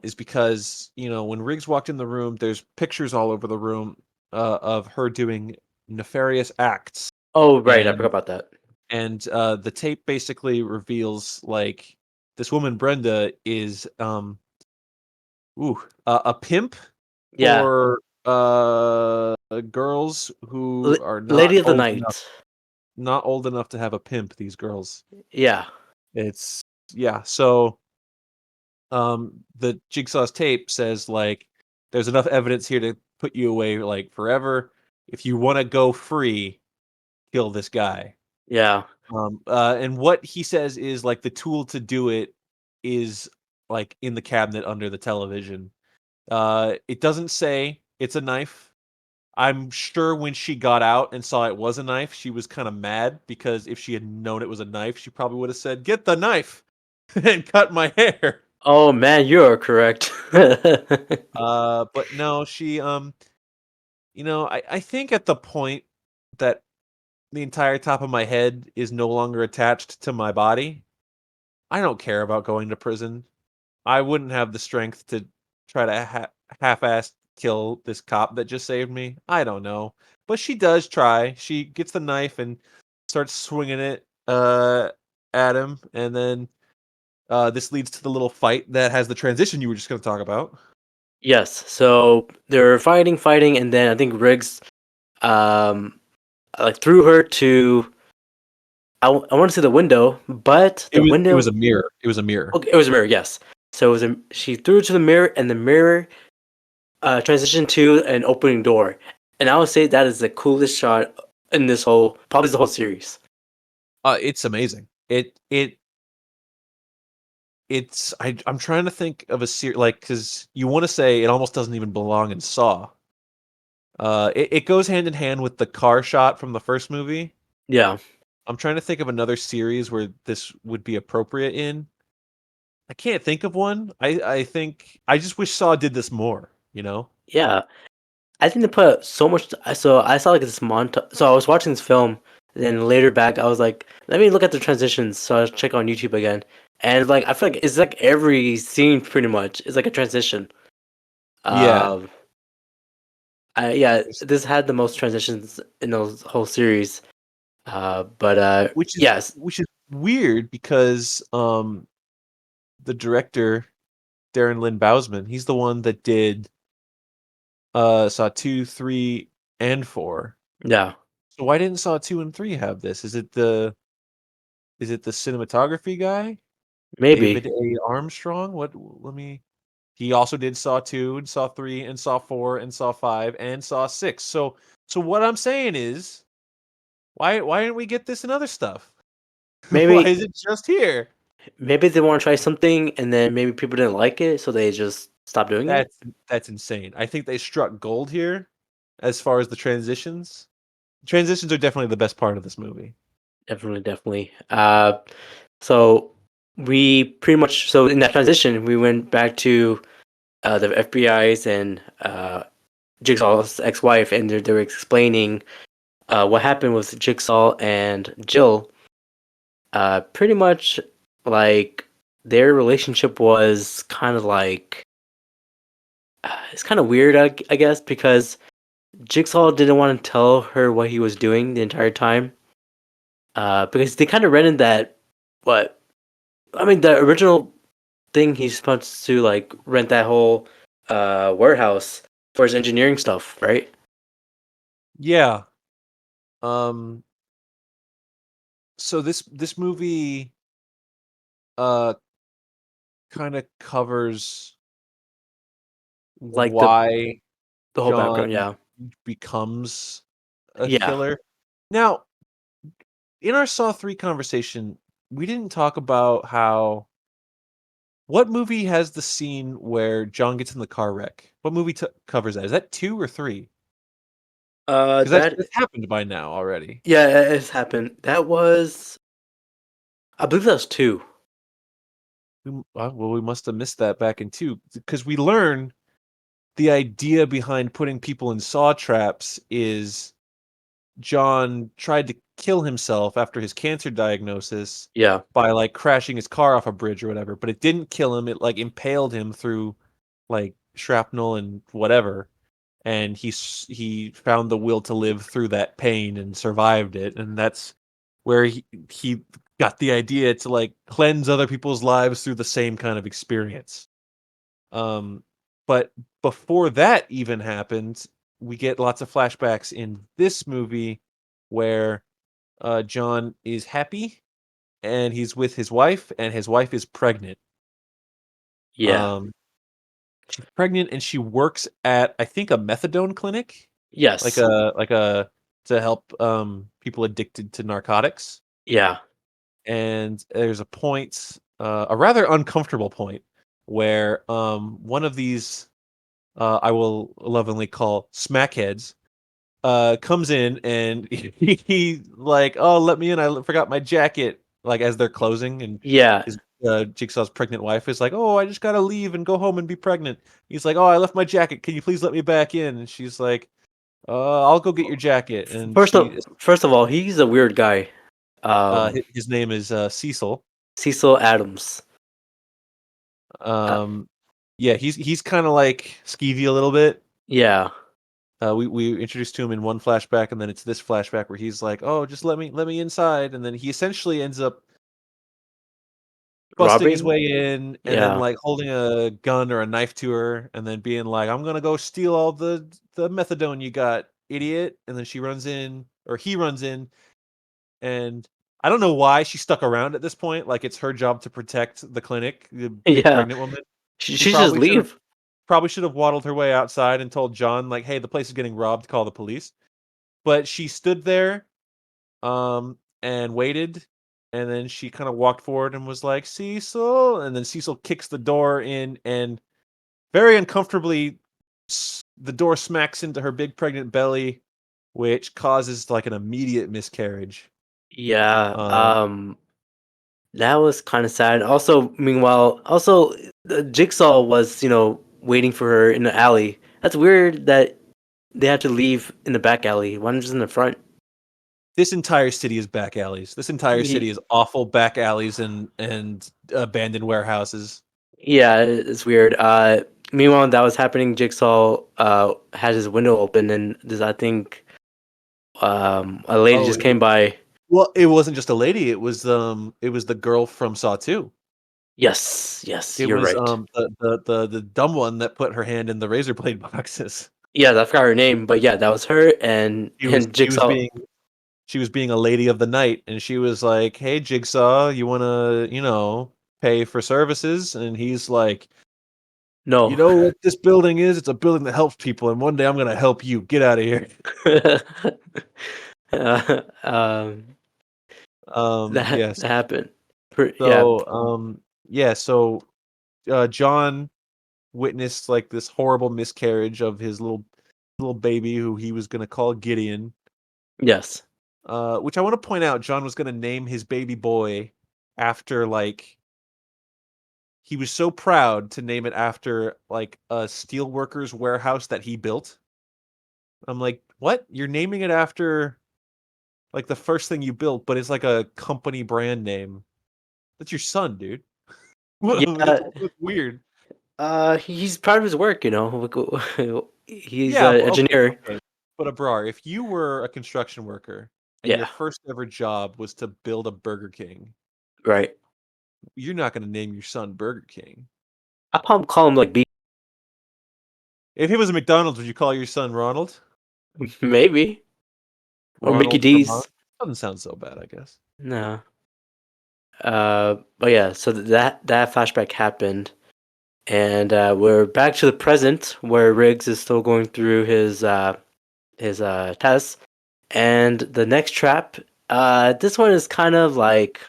is because when Riggs walked in the room, there's pictures all over the room of her doing nefarious acts, Oh, right. I and forgot about that. the tape basically reveals like this woman Brenda is a pimp Yeah. for girls who are Lady of the Night. not old enough to have a pimp. These girls, Yeah. it's yeah. So the Jigsaw's tape says like there's enough evidence here to put you away like forever. If you want to go free, kill this guy. Yeah. And what he says is like the tool to do it is like in the cabinet under the television. It doesn't say it's a knife. I'm sure when she got out and saw it was a knife, she was kind of mad because if she had known it was a knife, she probably would have said, "Get the knife and cut my hair." Oh man, you are correct. But no, she I think at the point that the entire top of my head is no longer attached to my body, I don't care about going to prison. I wouldn't have the strength to try to half-ass kill this cop that just saved me. I don't know, but she does try. She gets the knife and starts swinging it at him, and then this leads to the little fight that has the transition you were just going to talk about. Yes. So they're fighting, and then I think Riggs, um, like threw her to. I want to say the window, but the It was window. a mirror. It was a mirror. Okay, it was a mirror. Yes. So it was she threw it to the mirror, and the mirror transitioned to an opening door. And I would say that is the coolest shot in this whole, probably the whole series. It's amazing. I'm trying to think of a series like because you want to say it almost doesn't even belong in Saw. It goes hand in hand with the car shot from the first movie. Yeah. I'm trying to think of another series where this would be appropriate in. I can't think of one. I think I just wish Saw did this more. Yeah. I think they put so much. So I saw like this montage. So I was watching this film, then later back, I was like, let me look at the transitions. So I check on YouTube again, and like I feel like it's like every scene pretty much is like a transition. Yeah, Um, yeah, this had the most transitions in the whole series. But which is yes, weird because the director Darren Lynn Bousman, he's the one that did Saw 2, 3, and 4. yeah, So why didn't Saw 2 and 3 have this? Is it the cinematography guy? maybe, David A. Armstrong? What let me He also did Saw 2 and Saw 3 and Saw 4 and Saw 5 and Saw 6. So what I'm saying is why didn't we get this in other stuff? Why maybe, is it just here? maybe they want to try something, and then maybe people didn't like it, so they just stopped doing it. That's insane. I think they struck gold here as far as the transitions. Transitions are definitely the best part of this movie. Definitely, definitely. So we pretty much so in that transition, we went back to the FBI's and Jigsaw's ex-wife, and they were explaining what happened with Jigsaw and Jill. Pretty much like their relationship was kind of like it's kind of weird, I guess, because Jigsaw didn't want to tell her what he was doing the entire time. Because they kind of rented that what I mean, the original thing he's supposed to like rent that whole warehouse for his engineering stuff, right? Yeah. Um so this movie uh kind of covers Like why the whole background, John yeah, becomes a yeah. killer. Now, in our Saw 3 conversation, we didn't talk about how what movie has the scene where John gets in the car wreck? What movie covers that? Is that 2 or 3? Because That that's happened by now already. yeah, it's happened. That was I believe that was two. Well, we must have missed that back in 2 because we learn the idea behind putting people in saw traps is John tried to kill himself after his cancer diagnosis Yeah. by like crashing his car off a bridge or whatever, but it didn't kill him. It like impaled him through like shrapnel and whatever. And he found the will to live through that pain and survived it. And that's where he got the idea to like cleanse other people's lives through the same kind of experience. But before that even happened, we get lots of flashbacks in this movie where John is happy and he's with his wife, and his wife is pregnant. Yeah. Um, she's pregnant and she works at I think a methadone clinic, like Yes. a to help people addicted to narcotics. Yeah. And there's a point, a rather uncomfortable point, where one of these I will lovingly call smackheads comes in and he like, "Oh, let me in. I forgot my jacket." Like as they're closing, and Yeah. his Jigsaw's pregnant wife is like, "Oh, I just gotta leave and go home and be pregnant." He's like, "Oh, I left my jacket. Can you please let me back in?" And she's like, I'll go get your jacket." And First of all, he's a weird guy. his name is Cecil. Cecil Adams. Uh, Yeah, he's kind of like skeevy a little bit. yeah. We introduced to him in one flashback, and then it's this flashback where he's like, "Oh, just let me inside," and then he essentially ends up busting his Robbing? way in, and then Yeah. like holding a gun or a knife to her, and then being like, "I'm gonna go steal all the methadone you got, idiot!" And then she runs in, or he runs in, and I don't know why she stuck around at this point. Like it's her job to protect the clinic, the big Yeah. pregnant woman. She She should just leave. probably should have waddled her way outside and told John like, "Hey, the place is getting robbed. Call the police." But she stood there, and waited, and then she kind of walked forward and was like, "Cecil," and then Cecil kicks the door in, and very uncomfortably, the door smacks into her big pregnant belly, which causes like an immediate miscarriage. Yeah. Um, That was kind of sad. Also, meanwhile, the Jigsaw was, waiting for her in the alley. That's weird that they had to leave in the back alley. Why not just in the front? this entire city is back alleys. This entire city Ye- is awful back alleys and abandoned warehouses. Yeah, it's weird. Meanwhile, that was happening. Jigsaw had his window open, and I think a lady Oh, just came by. well, it wasn't just a lady. It was the girl from Saw 2. Yes, yes, It you're was, right. the dumb one that put her hand in the razor blade boxes. Yeah, I forgot her name, but yeah, that was her and She was she was Jigsaw. being she was being a lady of the night, and she was like, "Hey, Jigsaw, you wanna, pay for services?" And he's like, "You No. know what this building is? It's a building that helps people, and one day I'm gonna help you. Get out of here." uh, um, that Yes. happened. Yeah, So, yeah, so, John witnessed, like, this horrible miscarriage of his little baby who he was gonna call Gideon. yes. Which I want to point out, John was going to name his baby boy after like he was so proud to name it after like a steelworkers warehouse that he built. I'm like, what? You're naming it after like the first thing you built, but it's like a company brand name. That's your son, dude. Yeah, It's weird. he's proud of his work, He's Yeah, an but engineer. okay. But Abrar, if you were a construction worker and your Yeah, first ever job was to build a Burger King, right. you're not going to name your son Burger King. I probably call him like B. If it was a McDonald's, would you call your son Ronald? Maybe, or Mickey Ronald Vermont? D's. Doesn't sound so bad, I guess. No. But yeah, so that flashback happened, and we're back to the present where Riggs is still going through his tests, and the next trap. This one is kind of like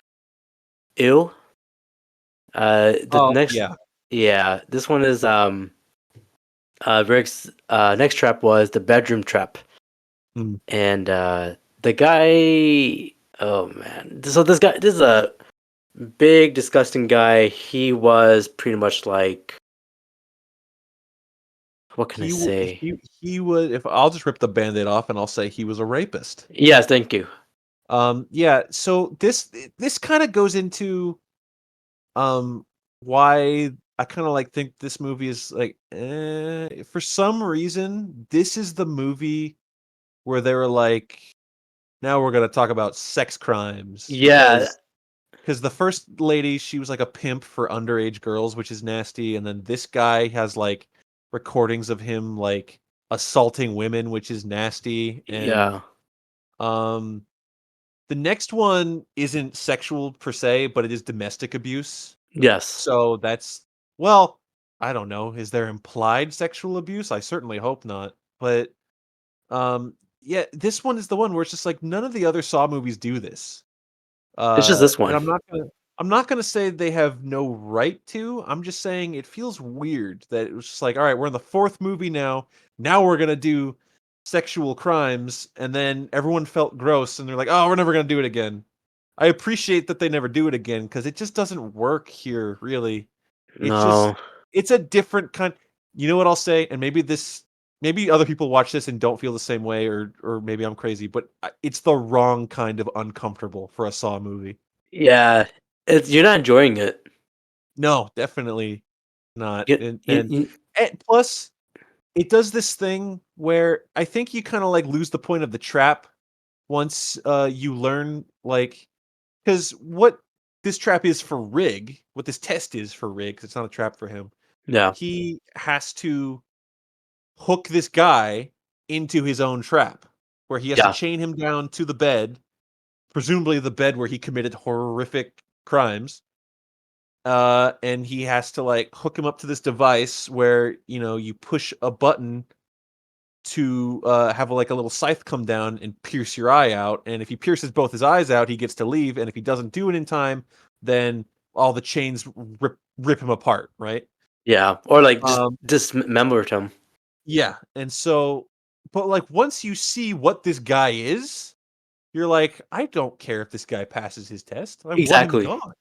ew. The Oh, next, yeah. yeah, this one is Rick's next trap was the bedroom trap, Mm. and the guy. Oh man, so this is a big disgusting guy. He was pretty much like, what can I say? He would, if I'll just rip the Band-Aid off and I'll say he was a rapist. Yes, thank you. Yeah. So this kind of goes into why I kind of like think this movie is like for some reason this is the movie where they were like, now we're gonna talk about sex crimes Yeah, because the first lady, she was like a pimp for underage girls, which is nasty, and then this guy has like recordings of him like assaulting women, which is nasty, and yeah, um the next one isn't sexual per se, but it is domestic abuse. yes. So that's, well, I don't know. Is there implied sexual abuse? I certainly hope not. But yeah, this one is the one where it's just like none of the other Saw movies do this. It's just this And one. I'm not gonna say they have no right to. I'm just saying it feels weird that it was just like, all right, we're in the fourth movie now. Now we're gonna do sexual crimes, and then everyone felt gross, and they're like, oh, we're never gonna do it again. I appreciate that they never do it again because it just doesn't work here, really. It's just No. it's a different kind. You know what I'll say, and maybe other people watch this and don't feel the same way, or maybe I'm crazy, but it's the wrong kind of uncomfortable for a Saw movie. Yeah, you're not enjoying it. No, definitely not. You, And you, and, you, and plus, it does this thing where I think you kind of like lose the point of the trap once you learn, like, because what this trap is for Rig, what this test is for Rig, 'cause it's not a trap for him. yeah, He has to hook this guy into his own trap, where he has to yeah, chain him down to the bed, presumably the bed where he committed horrific crimes. And he has to like hook him up to this device where you push a button to have like a little scythe come down and pierce your eye out. And if he pierces both his eyes out, he gets to leave. And if he doesn't do it in time, then all the chains rip him apart, right? yeah. Or like just Um, dismember him. yeah. And so, but like once you see what this guy is, you're like, I don't care if this guy passes his test. I want him Exactly. gone.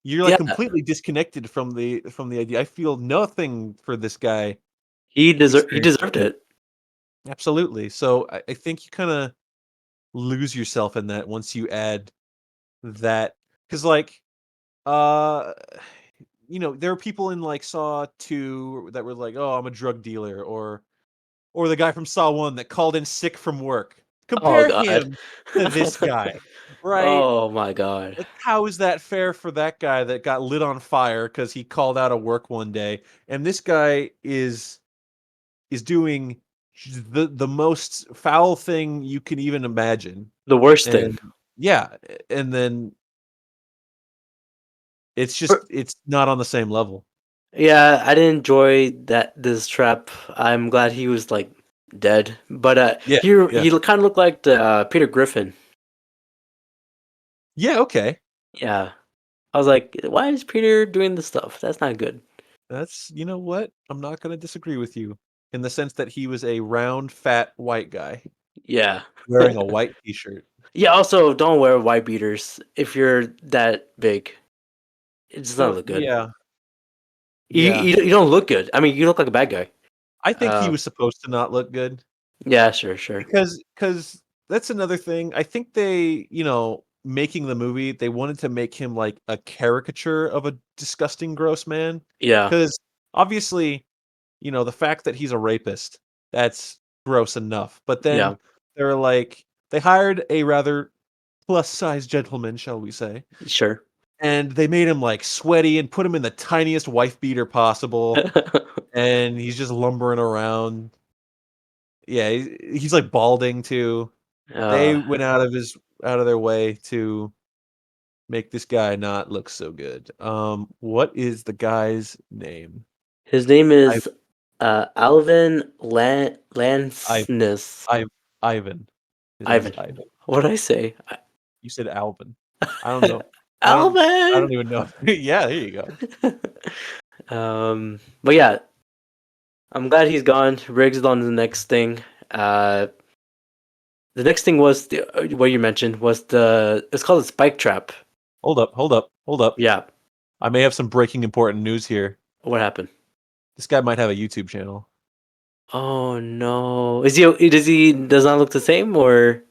You're like Yeah, completely disconnected from the idea. I feel nothing for this guy he experiencing deserved it. it. Absolutely. So I think you kind of lose yourself in that once you add that, because like uh there are people in like Saw 2 that were like, oh, I'm a drug dealer, or the guy from Saw 1 that called in sick from work. Oh Compare god. him to this guy, right? Oh my god. Like, how is that fair for that guy that got lit on fire because he called out of work one day, and this guy is doing the most foul thing you can even imagine, The worst thing. and yeah, and then For- it's not on the same level. Yeah, I didn't enjoy this trap. I'm glad he was like dead. But Yeah, yeah, he kind of looked like the Peter Griffin. yeah. Okay, Yeah. I was like, why is Peter doing this stuff? That's not good. that's, you know what? I'm not gonna disagree with you in the sense that he was a round, fat white guy Yeah. wearing a white t-shirt. Yeah, also don't wear white beaters if you're that big. It does not Well, look good. yeah, yeah. You don't look good. I mean, you look like a bad guy. I think he Uh, was supposed to not look good. yeah, sure. Because that's another thing. I think they, making the movie, they wanted to make him like a caricature of a disgusting, gross man. Yeah, Because obviously, the fact that he's a rapist, that's gross enough. But then yeah, they're like, they hired a rather plus size gentleman, shall we say, sure. and they made him like sweaty and put him in the tiniest wife beater possible, and he's just lumbering around. Yeah, he's like balding too. They uh, went out of their way to make this guy not look so good. What is the guy's name? his name I is Alvin I Lansness. I Ivan. His name is Ivan. Ivan. What did I say? You said Alvin. I don't know. I Alvin. don't even know. Yeah, there you go. But yeah, I'm glad he's gone. Riggs is on the next thing. Uh, the next thing was what you mentioned was it's called a spike trap. Hold up, hold up, hold up. Yeah. I may have some breaking important news here. What happened? This guy might have a YouTube channel. Oh no. Is he does not look the same or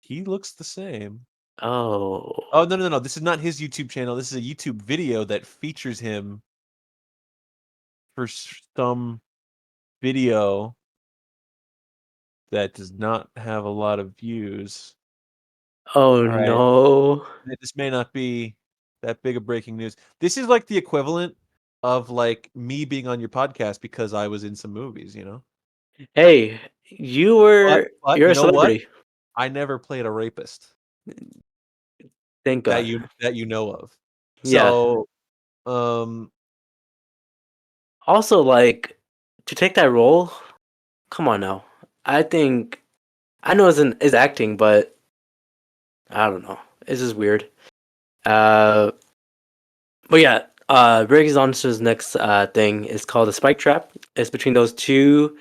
He looks the same. Oh. Oh, no. This is not his YouTube channel. This is a YouTube video that features him for some video that does not have a lot of views. Oh All right. no. This may not be that big of breaking news. This is like the equivalent of like me being on your podcast because I was in some movies, you know? Hey, But you're you a know what? celebrity. I never played a rapist Thank that God. you know of. Yeah. So, um, Also, like, to take that role, come on now. I think I know it's acting, but I don't know. It's just weird. Uh, but yeah, Riggs on to his next thing is called the spike trap. It's between those two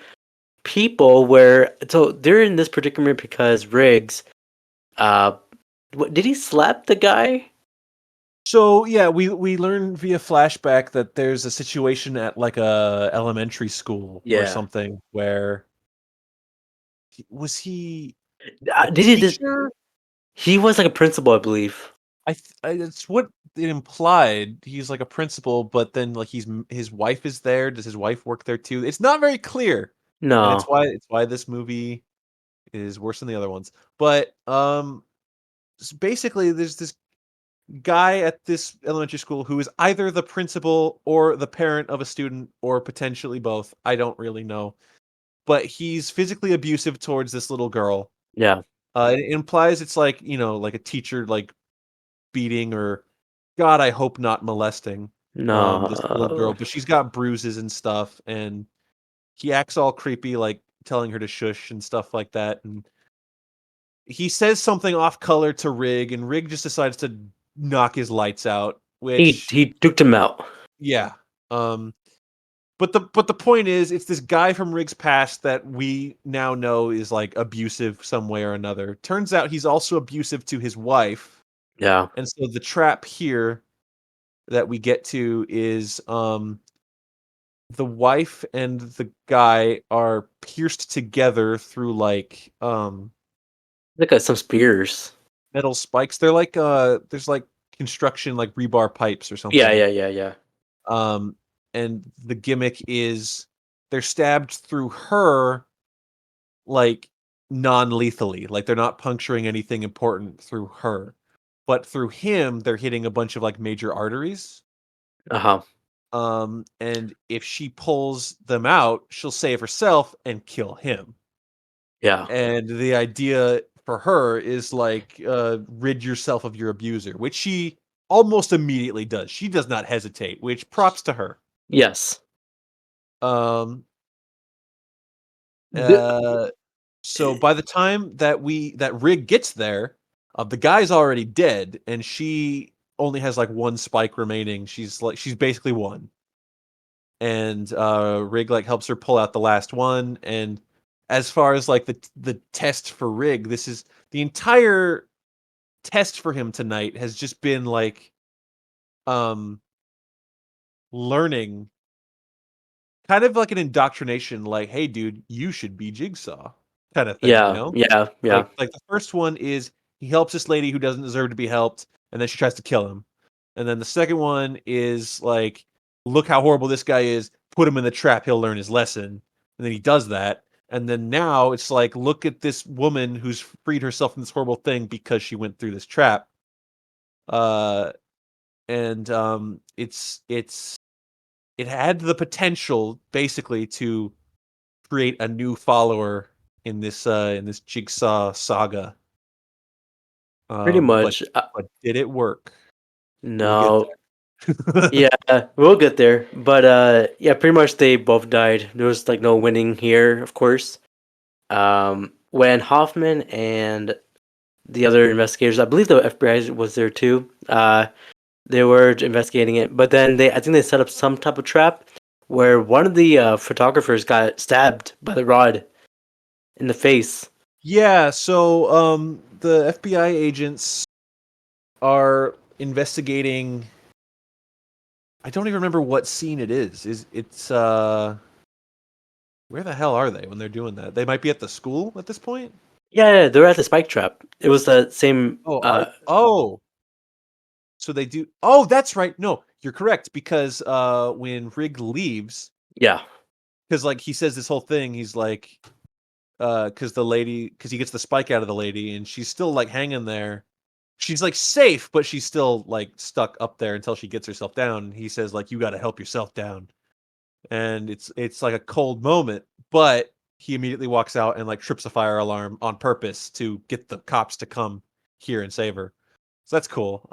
people where so they're in this predicament because Riggs, uh, did he slap the guy? so yeah, we learn via flashback that there's a situation at like a elementary school or Yeah. something where was he a Did he? teacher? He was like a principal, I believe. It's what it implied. He's like a principal, but then like his wife is there. Does his wife work there too? It's not very clear, and No. it's why this movie is worse than the other ones. But basically, there's this guy at this elementary school who is either the principal or the parent of a student, or potentially both. I don't really know, but he's physically abusive towards this little girl. Yeah. It implies it's like like a teacher like beating or God, I hope not molesting this little girl, No. but she's got bruises and stuff, and he acts all creepy, like telling her to shush and stuff like that. And he says something off color to Rig, and Rig just decides to knock his lights out. Which, He duked him out. yeah, um, but the point is, it's this guy from Rig's past that we now know is like abusive some way or another. Turns out he's also abusive to his wife, Yeah. and so the trap here that we get to is the wife and the guy are pierced together through like Look at some spears. metal spikes. They're like there's like construction like rebar pipes or Yeah, something. yeah, yeah, yeah. Um and the gimmick is they're stabbed through her like non-lethally. Like they're not puncturing anything important through her. But through him they're hitting a bunch of like major arteries. Uh-huh. And if she pulls them out, she'll save herself and kill him. Yeah. And the idea for her is like rid yourself of your abuser, which she almost immediately does. She does not hesitate, which props to her. Yes. Um The, uh so by the time that Rig gets there, the guy's already dead and she only has like one spike remaining. She's basically won. And Rig like helps her pull out the last one. And as far as like the test for Rig, this is the entire test for him tonight has just been like um learning, kind of like an indoctrination, like, hey dude, you should be Jigsaw kind of thing, you yeah, know? yeah, yeah. Like the first one is he helps this lady who doesn't deserve to be helped, and then she tries to kill him. And then the second one is like, look how horrible this guy is, put him in the trap, he'll learn his lesson. And then he does that. And then now it's like, look at this woman who's freed herself from this horrible thing because she went through this trap. Uh and it had the potential basically to create a new follower in this Jigsaw saga. Pretty But much. did it work? We'll get No. there. Yeah, we'll get there. But yeah, pretty much they both died. There was like no winning here, of course. When Hoffman and the other investigators, I believe the FBI was there too. They were investigating it, but then I think they set up some type of trap where one of the photographers got stabbed by the rod in the face. Yeah, so the FBI agents are investigating. I don't even remember what scene it is. It's where the hell are they when they're doing that? They might be at the school at this point. Yeah, they're at the spike trap. It was the same. Oh, so they do. Oh, that's right. No, you're correct because when Rig leaves, Yeah, because like he says this whole thing, he's like, because he gets the spike out of the lady, and she's still like hanging there. She's like safe, but she's still like stuck up there until she gets herself down. He says like, "You got to help yourself down," and it's like a cold moment, but he immediately walks out and like trips a fire alarm on purpose to get the cops to come here and save her. So that's cool.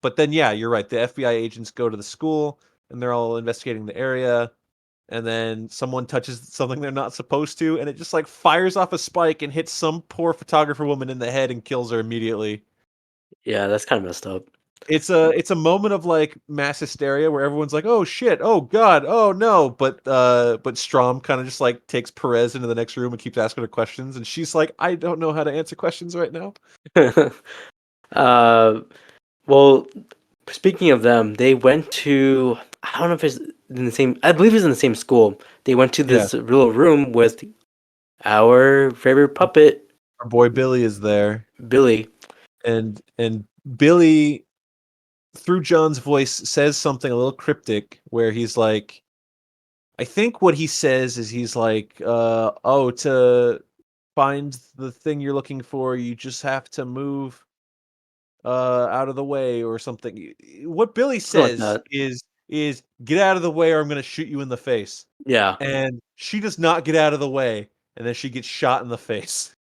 But then yeah, you're right. The FBI agents go to the school and they're all investigating the area, and then someone touches something they're not supposed to, and it just like fires off a spike and hits some poor photographer woman in the head and kills her immediately. yeah, that's kind of messed up. It's a moment of like mass hysteria where everyone's like, "Oh shit, oh god, oh no," but Strom kind of just like takes Perez into the next room and keeps asking her questions, and she's like, "I don't know how to answer questions right now." uh, well, speaking of them, they went to. I don't know if it's in the same. I believe it's in the same school. They went to Yeah, this little room with our favorite puppet, our boy Billy is there, Billy. and Billy through John's voice says something a little cryptic where he's like, I think what he says is he's like, "Oh, to find the thing you're looking for, you just have to move out of the way or something." What Billy Something like says that. is get out of the way or I'm gonna shoot you in the face. Yeah. And she does not get out of the way, and then she gets shot in the face.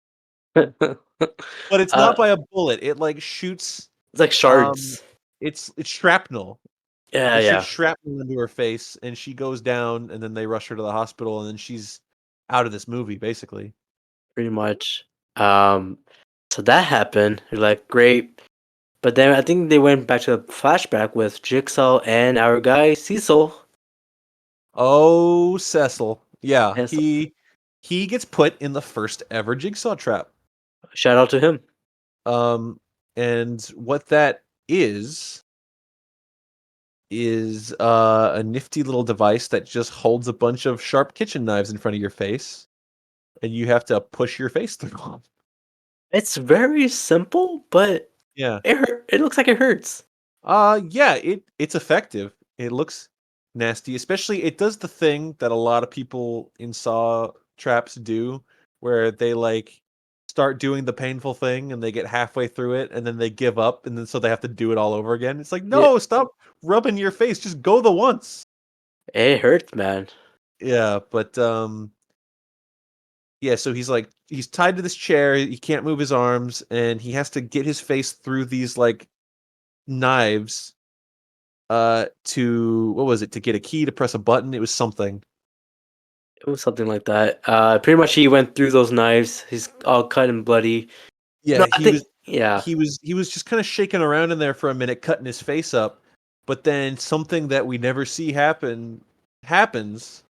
But it's not uh, by a bullet. It like shoots it's like um shards. it's shrapnel. Yeah, It shoots yeah, shrapnel into her face and she goes down and then they rush her to the hospital and then she's out of this movie basically. pretty much. Um, so that happened. You're like, great. But then I think they went back to the flashback with Jigsaw and our guy Cecil. Oh, Cecil. Yeah, And he gets put in the first ever jigsaw trap. shout out to him. Um, and what that is a nifty little device that just holds a bunch of sharp kitchen knives in front of your face, and you have to push your face through 'em. It's very simple, but Yeah. it looks like it hurts. Yeah, it's effective. It looks nasty, especially it does the thing that a lot of people in Saw traps do, where they like start doing the painful thing and they get halfway through it and then they give up and then so they have to do it all over again. It's like, Yeah, no, stop rubbing your face. Just go the once. it hurts, man. Yeah, but yeah, so he's tied to this chair, he can't move his arms, and he has to get his face through these like knives to what was it? To get a key to press a button. It was something. It was something like that. Pretty much he went through those knives. He's all cut and bloody. No, Yeah, I think yeah, he was just kind of shaking around in there for a minute, cutting his face up. But then something that we never see happens.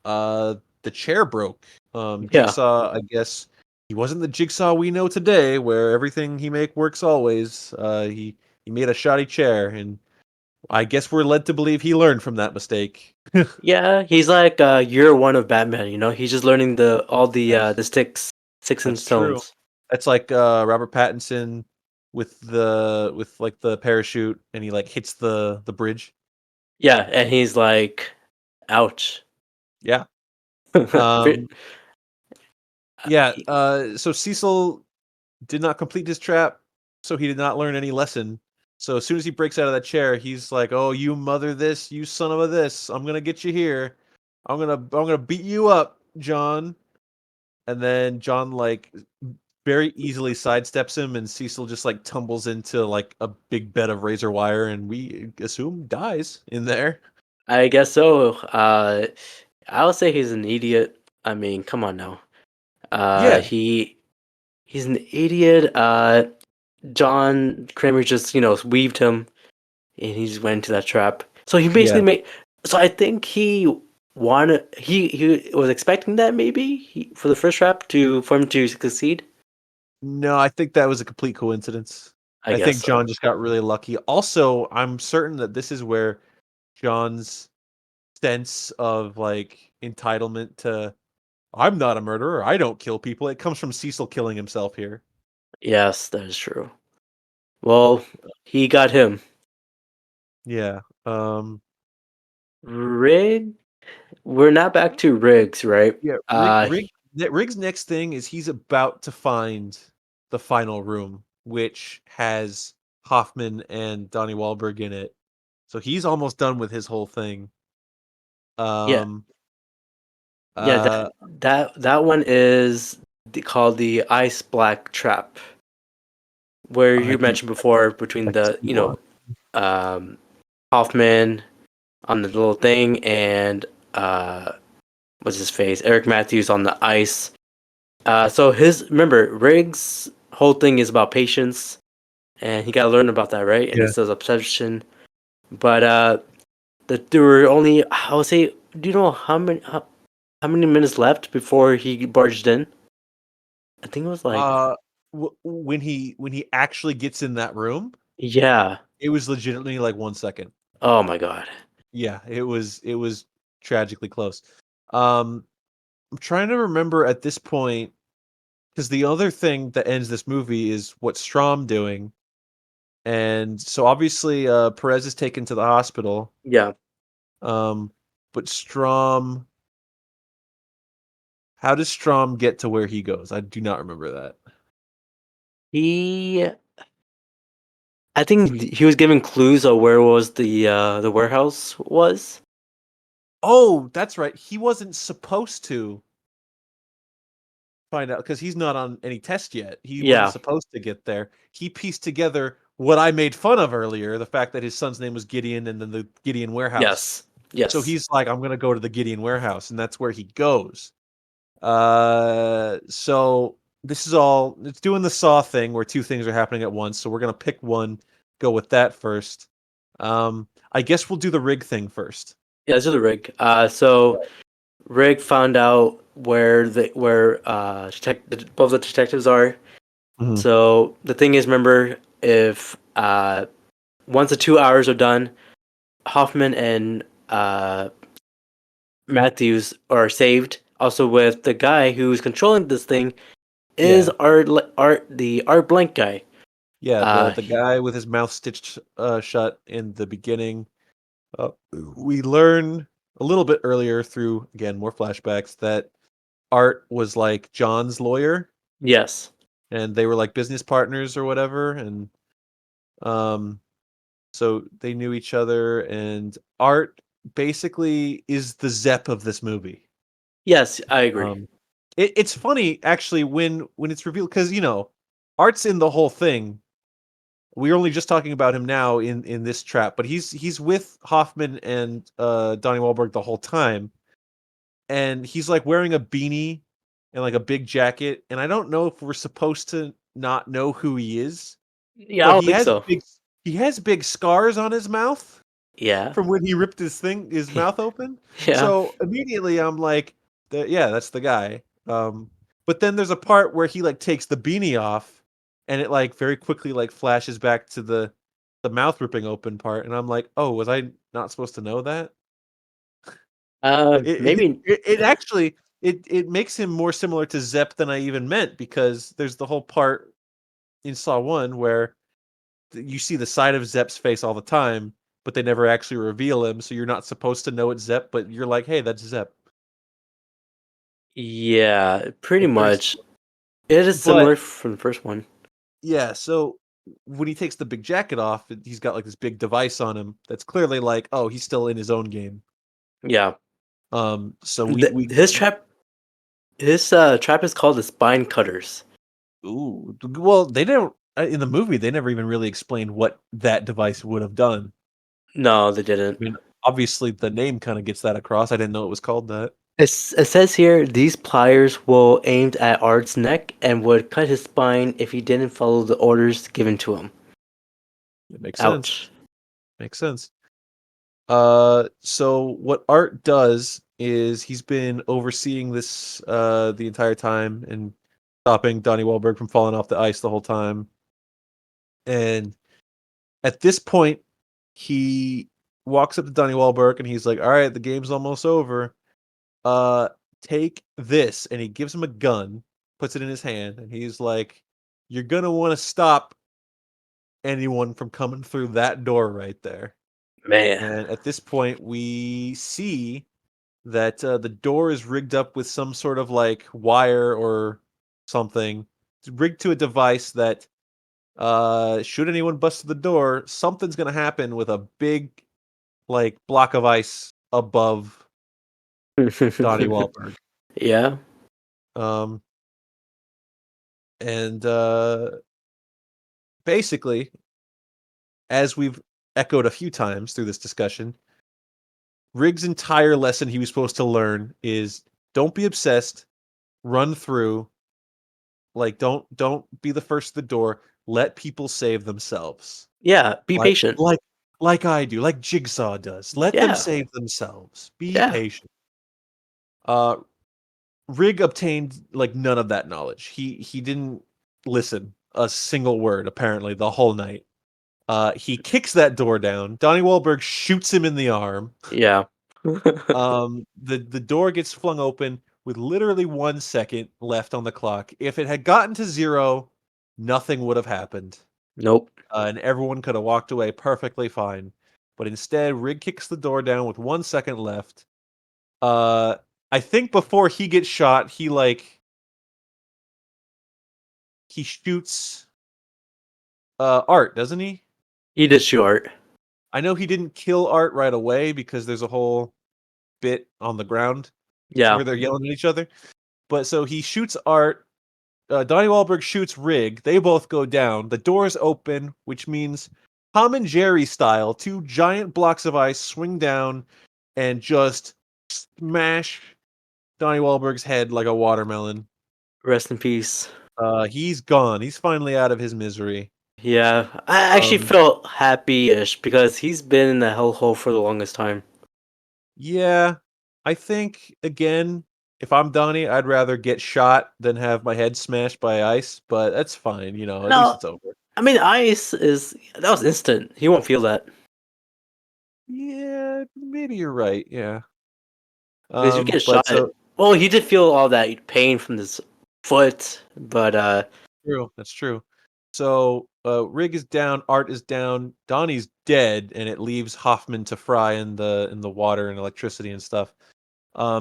Uh, the chair broke. yeah. Jigsaw, I guess he wasn't the Jigsaw we know today, where everything he make works always. He made a shoddy chair, and I guess we're led to believe he learned from that mistake. Yeah, he's like year one of Batman, you know? He's just learning the sticks and That's true. stones. That's like Robert Pattinson with like the parachute, and he like hits the bridge. Yeah, and he's like, ouch. Yeah. Pre- Um. Yeah. he- So Cecil did not complete his trap, so he did not learn any lesson. So as soon as he breaks out of that chair, he's like, "Oh, you mother this, you son of a this! I'm gonna get you here. I'm gonna beat you up, John." And then John like very easily sidesteps him, and Cecil just like tumbles into like a big bed of razor wire, and we assume dies in there. I guess so. I'll say he's an idiot. I mean, come on now. Uh, Yeah, he he's an idiot. John Kramer just weaved him, and he just went into that trap. So he yeah. basically made. So I think he wanted. He was expecting that maybe for the first trap for him to succeed. No, I think that was a complete coincidence. I I guess think so. John just got really lucky. Also, I'm certain that this is where John's sense of like entitlement to I'm not a murderer. I don't kill people. It comes from Cecil killing himself here. Yes, that is true. Well, he got him. Yeah. Rig. We're not back to Riggs, right? Yeah. Riggs' next thing is he's about to find the final room, which has Hoffman and Donnie Wahlberg in it. So he's almost done with his whole thing. Yeah, Um. yeah. Uh. That one is called the Ice Black Trap, where I you do. mentioned before between I can the see why. um, Hoffman on the little thing and uh, what's his face, Eric Matthews on the ice. So remember Riggs' whole thing is about patience, and he got to learn about that, right? And Yeah. he says obsession, but there were only, I would say, do you know how many minutes left before he barged in? I think it was like, Uh. When he actually gets in that room, yeah. it was legitimately like 1 second. Oh my god. Yeah, it was tragically close. I'm trying to remember at this point because the other thing that ends this movie is what Strom doing, and so obviously Perez is taken to the hospital. Yeah. Um, but Strom, how does Strom get to where he goes? I do not remember that. He, I think he was giving clues of where was the warehouse was. Oh, that's right. He wasn't supposed to find out because he's not on any test yet. He wasn't Yeah. supposed to get there. He pieced together what I made fun of earlier, the fact that his son's name was Gideon and then the Gideon warehouse. Yes. So Yes. he's like, I'm gonna go to the Gideon warehouse, and that's where he goes. So this is all it's doing the Saw thing where two things are happening at once. So we're gonna pick one, go with that first. I guess we'll do the rig thing first. Yeah, this is the rig. So Rick found out where both the detectives are. Mhm. So the thing is, remember, if once the 2 hours are done, Hoffman and Matthews are saved. Also, with the guy who's controlling this thing is Yeah, the Art Blank guy. yeah. The Uh, the guy with his mouth stitched shut in the beginning. We learn a little bit earlier through again more flashbacks that Art was like John's lawyer, yes, and they were like business partners or whatever, and um, so they knew each other. And Art basically is the Zepp of this movie. yes, I agree. Um, it's funny actually when it's revealed because Art's in the whole thing. We're only just talking about him now in this trap, but he's with Hoffman and Donnie Wahlberg the whole time, and he's like wearing a beanie and like a big jacket, and I don't know if we're supposed to not know who he is, Yeah, I but don't think so. he has big scars on his mouth Yeah, from when he ripped his mouth open. yeah. So immediately I'm like, yeah, that's the guy. But then there's a part where he like takes the beanie off, and it like very quickly like flashes back to the mouth ripping open part, and I'm like, oh, was I not supposed to know that? Maybe. It actually it makes him more similar to Zepp than I even meant because there's the whole part in Saw One where you see the side of Zepp's face all the time, but they never actually reveal him, so you're not supposed to know it's Zepp, but you're like, hey, that's Zepp. Yeah, pretty It's very much. similar. It is But similar from the first one. yeah, so when he takes the big jacket off, he's got like this big device on him that's clearly like, oh, he's still in his own game. Yeah. So we His trap is called the Spine Cutters. ooh, well, they don't in the movie they never even really explained what that device would have done. No, they I didn't. mean, obviously the name kind of gets that across. I didn't know it was called that. It says here these pliers will aimed at Art's neck and would cut his spine if he didn't follow the orders given to him. It makes sense. Ouch. Makes sense. So what Art does is he's been overseeing this the entire time and stopping Donnie Wahlberg from falling off the ice the whole time. And at this point, he walks up to Donnie Wahlberg and he's like, "All right, the game's almost over. Uh, take this, and he gives him a gun, puts it in his hand, and he's like, "You're gonna want to stop anyone from coming through that door right there." Man. And at this point, we see that the door is rigged up with some sort of like wire or something. It's rigged to a device that should anyone bust through the door, something's gonna happen with a big like block of ice above Donnie Wahlberg. Yeah. Um, and basically, as we've echoed a few times through this discussion, Riggs' entire lesson he was supposed to learn is don't be obsessed, run through, like don't be the first to the door, let people save themselves. Yeah. Be Like patient. like like I do, like Jigsaw does. Let them Yeah. save themselves. Be Yeah. patient. Uh Rig obtained like none of that knowledge. He didn't listen a single word apparently the whole night. He kicks that door down. Donnie Wahlberg shoots him in the arm. Yeah. The door gets flung open with literally 1 second left on the clock. If it had gotten to 0, nothing would have happened, Nope. and everyone could have walked away perfectly fine. But instead, Rig kicks the door down with 1 second left. Uh, I think before he gets shot, he shoots Art, doesn't he? He did shoot Art. I know he didn't kill Art right away because there's a whole bit on the ground Yeah. where they're yelling at each other. But so he shoots Art. Donnie Wahlberg shoots Rig. They both go down. The doors open, which means Tom and Jerry style, 2 giant blocks of ice swing down and just smash Donnie Wahlberg's head like a watermelon. Rest in peace. He's gone. He's finally out of his misery. Yeah. I actually Um, felt happy-ish because he's been in the hellhole for the longest time. Yeah, I think again, if I'm Donnie, I'd rather get shot than have my head smashed by ice, but that's fine, at least No, it's over. I mean ice is that was instant. He won't feel that Yeah, maybe you're right, yeah. because you get But shot. so Well, he did feel all that pain from his foot, but true, that's true. So, Rig is down, Art is down, Donnie's dead, and it leaves Hoffman to fry in the water and electricity and stuff.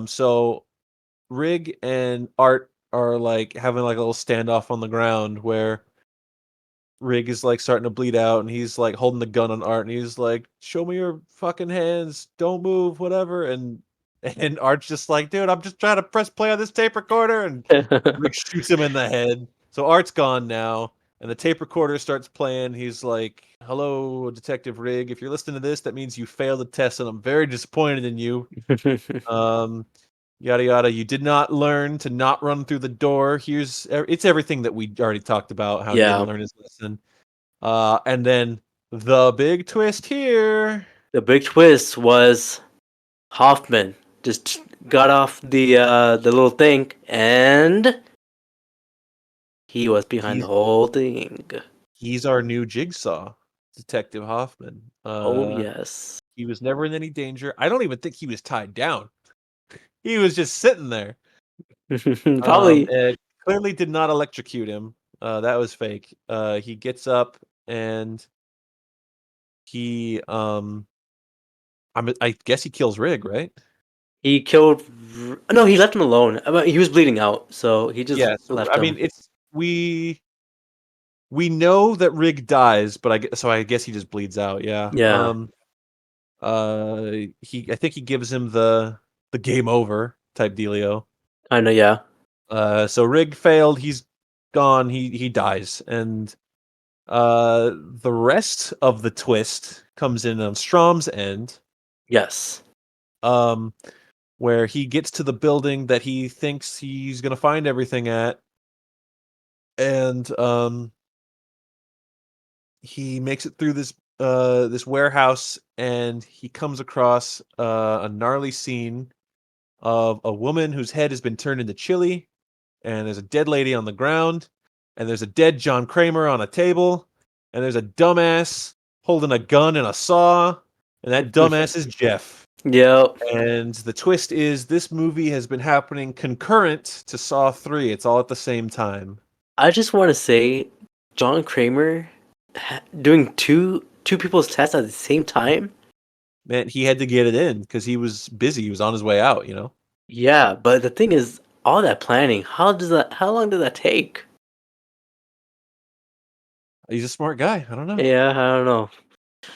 So Rig and Art are like having like a little standoff on the ground where Rig is like starting to bleed out, and he's like holding the gun on Art, and he's like, "Show me your fucking hands, don't move, whatever." And Art's just like, "Dude, I'm just trying to press play on this tape recorder," and Rig shoots him in the head. So Art's gone now, and the tape recorder starts playing. He's like, "Hello, Detective Rig. If you're listening to this, that means you failed the test, and I'm very disappointed in you." Um, Yada yada. You did not learn to not run through the door. It's everything that we already talked about. How he didn't yeah. learn his lesson. And then the big twist here. The big twist was Hoffman just got off the little thing and he was behind the He's whole thing. he's our new Jigsaw, Detective Hoffman. Oh yes. He was never in any danger. I don't even think he was tied down. He was just sitting there. Probably. It clearly did not electrocute him. That was fake. He gets up and he I guess he kills Rig, right? He killed. No, he left him alone. I mean, he was bleeding out, so he just Yeah, so left I mean, him. it's we know that Rig dies, but I guess he just bleeds out. Yeah. Yeah, I think he gives him the game over type dealio. I know. Yeah. So Rig failed. He's gone. He dies, and the rest of the twist comes in on Strom's end. Yes. Um, where he gets to the building that he thinks he's gonna find everything at, and he makes it through this warehouse, and he comes across a gnarly scene of a woman whose head has been turned into chili, and there's a dead lady on the ground, and there's a dead John Kramer on a table, and there's a dumbass holding a gun and a saw, and that dumbass is Jeff. Yep. And the twist is this movie has been happening concurrent to Saw 3. It's all at the same time. I just want to say, John Kramer doing two people's tests at the same time. Man, he had to get it in because he was busy. He was on his way out, Yeah, but the thing is, all that planning. How long did that take? He's a smart guy. I don't know. Yeah, I don't know.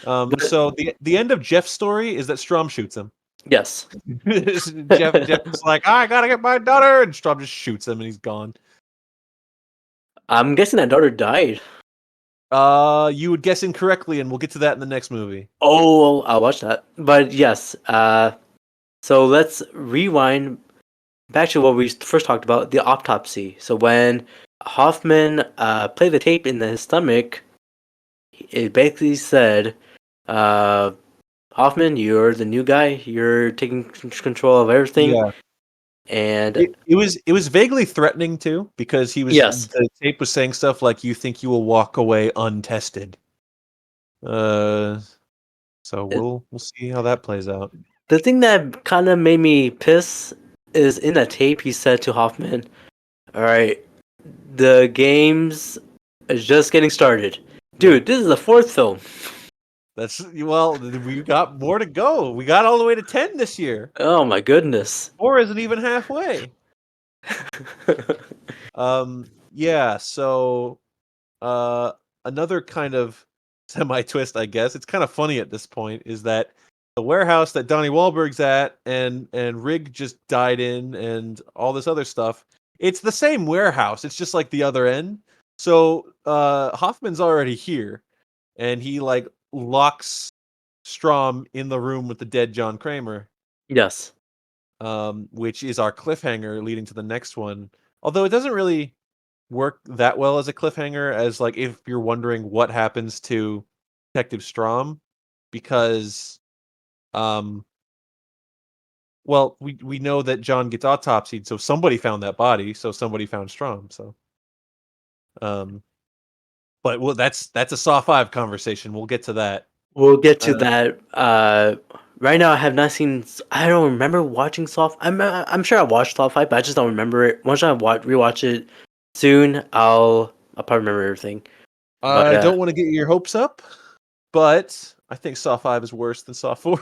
But So the end of Jeff's story is that Strom shoots him. yes. Jeff is like, I gotta get my daughter, and Strom just shoots him, and he's gone. I'm guessing that daughter died. You would guess incorrectly, and we'll get to that in the next movie. Oh, I'll watch that. But yes, so let's rewind back to what we first talked about, the autopsy. So when Hoffman played the tape in his stomach, it basically said, Hoffman, you're the new guy. You're taking control of everything. Yeah. And it was vaguely threatening too, because yes, the tape was saying stuff like, "You think you will walk away untested." So we'll see how that plays out. the thing that kind of made me piss is in that tape he said to Hoffman, "All right, the games is just getting started, dude. This is the fourth film." We got more to go. We got all the way to 10 this year. Oh my goodness. 4 isn't even halfway. Yeah, so another kind of semi-twist, I guess. It's kind of funny at this point, is that the warehouse that Donnie Wahlberg's at and Rig just died in and all this other stuff. It's the same warehouse. It's just like the other end. So Hoffman's already here, and he like locks Strom in the room with the dead John Kramer. Yes. Which is our cliffhanger leading to the next one. Although it doesn't really work that well as a cliffhanger, as like if you're wondering what happens to Detective Strom, because well, we know that John gets autopsied, so somebody found that body, so somebody found Strom. So but well, that's a Saw 5 conversation. We'll get to that. We'll get to that. Right now, I have not seen. I don't remember watching Saw. I'm sure I watched Saw 5, but I just don't remember it. Once I rewatch it soon, I'll probably remember everything. I don't want to get your hopes up, but I think Saw 5 is worse than Saw 4.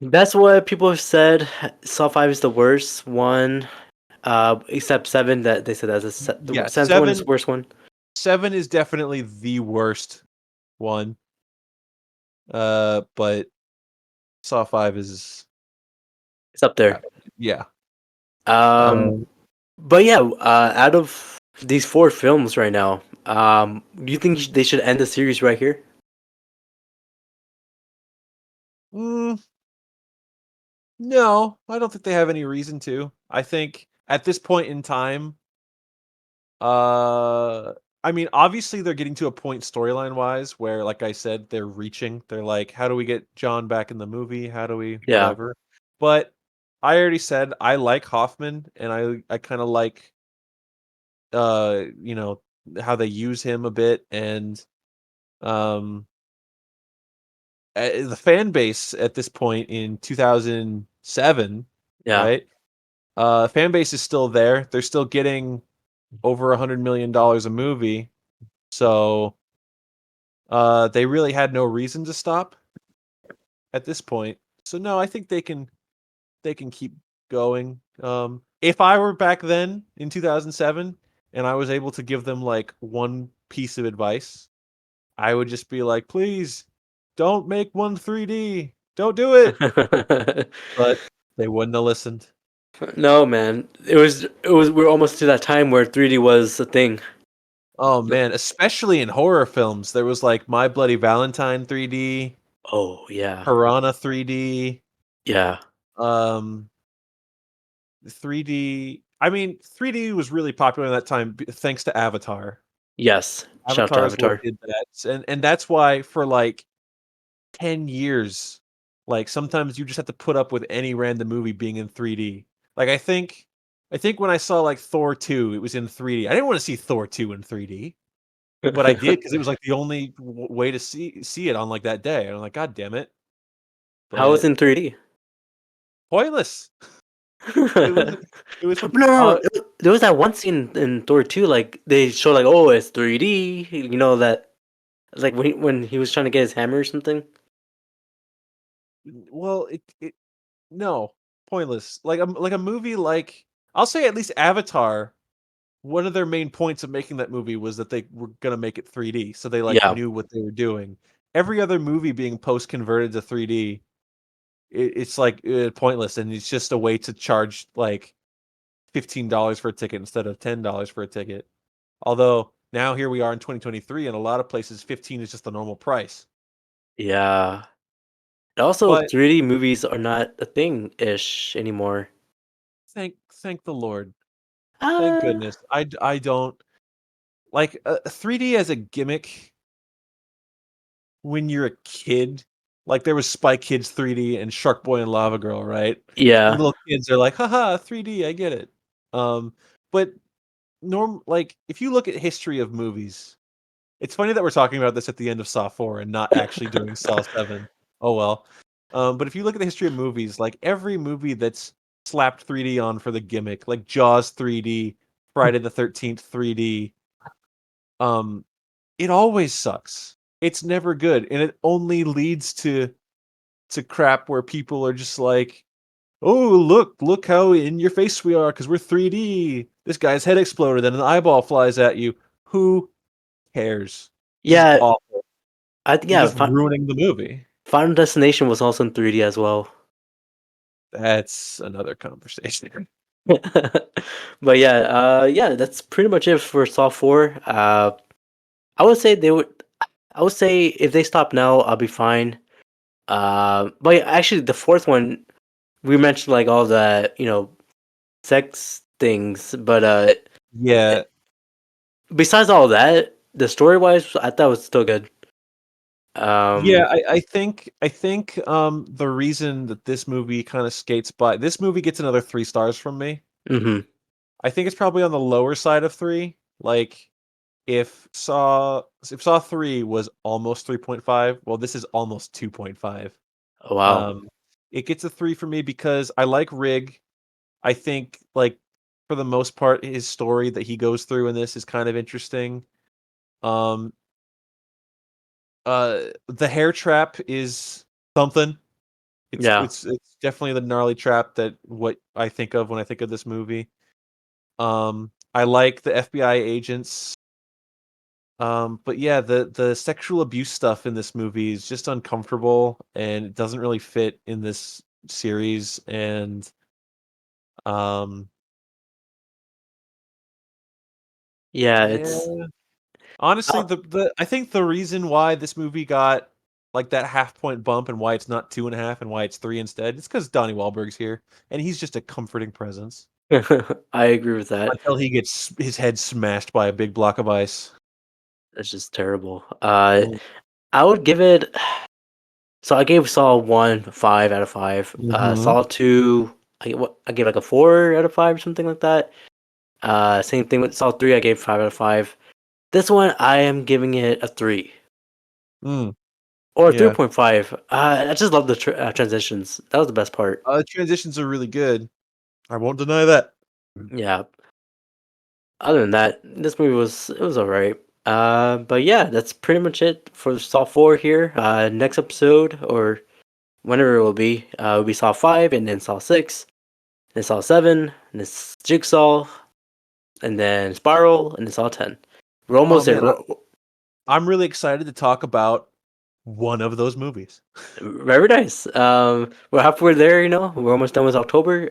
That's what people have said. Saw 5 is the worst one, except 7. That they said that's the seventh one is the worst one. 7 is definitely the worst one. But Saw 5 is It's up there. Yeah. But yeah, out of these 4 films right now, do you think they should end the series right here? No, I don't think they have any reason to. I think at this point in time, I mean, obviously they're getting to a point storyline wise where, like I said, they're reaching. They're like, how do we get John back in the movie? How do we whatever? But I already said I like Hoffman, and I kind of like how they use him a bit, and the fan base at this point in 2007, right? Fan base is still there. They're still getting over $100 million a movie, so they really had no reason to stop at this point. So no, I think they can keep going. If I were back then in 2007 and I was able to give them like one piece of advice, I would just be like, please don't make one 3D. Don't do it. But they wouldn't have listened. No, man. It was we're almost to that time where 3D was a thing. Oh man, especially in horror films. There was like My Bloody Valentine 3D. Oh, yeah. Piranha 3D. Yeah. 3D. I mean, 3D was really popular in that time thanks to Avatar. Yes. Shout out to Avatar. Did that. And that's why for like 10 years, like sometimes you just have to put up with any random movie being in 3D. Like I think when I saw like Thor 2, it was in 3D. I didn't want to see Thor 2 in 3D, but I did because it was like the only way to see it on like that day. And I'm like, God damn it! How was it in 3D? pointless. It was it was No. There was that one scene in Thor 2, like they show like, oh, it's 3D. You know that, like when he was trying to get his hammer or something. well, it no, pointless. Like a movie like I'll say at least Avatar, one of their main points of making that movie was that they were gonna make it 3D, so they like Yeah, knew what they were doing. Every other movie being post converted to 3D, it's like pointless, and it's just a way to charge like $15 for a ticket instead of $10 for a ticket. Although now here we are in 2023, and a lot of places 15 is just the normal price. yeah. And also, But 3D movies are not a thing ish anymore. thank the Lord, thank Uh, goodness. I don't like 3D as a gimmick when you're a kid. Like there was Spy Kids 3D and Shark Boy and Lava Girl, right? And yeah, little kids are like, haha, 3D, I get it. Um, but like if you look at history of movies, it's funny that we're talking about this at the end of Saw 4 and not actually doing Saw 7. Oh well. But if you look at the history of movies, like every movie that's slapped 3D on for the gimmick, like Jaws 3D, Friday the 13th 3D, um, it always sucks. It's never good, and it only leads to crap where people are just like, "Oh, look how in your face we are because we're 3D. This guy's head exploded and an eyeball flies at you." Who cares? This is yeah. awful. I think You're yeah. just ruining the movie. Final Destination was also in 3D as well. That's another conversation. But yeah, that's pretty much it for Saw 4. I would say they would. I would say if they stop now, I'll be fine. But yeah, actually, the fourth one we mentioned like all the sex things, but Yeah. besides all that, the story wise, I thought it was still good. Yeah, Um, I think the reason that this movie kind of skates by this movie gets another 3 stars from me. mhm. I think it's probably on the lower side of 3. Like if Saw 3 was almost 3.5, well this is almost 2.5. Oh, wow. Um it gets a 3 for me because I like Rig. I think like for the most part his story that he goes through in this is kind of interesting. Um the hair trap is something. It's Yeah. it's it's definitely the gnarly trap that what I think of when I think of this movie. I like the FBI agents. But yeah, the sexual abuse stuff in this movie is just uncomfortable and it doesn't really fit in this series. And um, Yeah, yeah, honestly, oh, the I think the reason why this movie got like that half point bump and why it's not 2.5 and why it's 3 instead, it's because Donnie Wahlberg's here and he's just a comforting presence I agree with that. until he gets his head smashed by a big block of ice. That's just terrible. Mm. I would give it. So I gave Saw 1 5 out of 5. Mhm. Saw 2, I gave like a 4 out of 5 or something like that. Same thing with Saw 3, I gave 5 out of 5. This one, I am giving it a 3 Mm. or Yeah. 3.5. I just love the transitions. That was the best part. Transitions are really good. I won't deny that. Yeah. Other than that, this movie was alright. But yeah, that's pretty much it for Saw 4 here. Next episode or whenever it will be Saw 5 and then Saw 6, then Saw 7, and it's Jigsaw, and then Spiral, and then Saw 10. We're Oh almost there. man, I'm really excited to talk about one of those movies. Very nice. We're halfway there, We're almost done with October.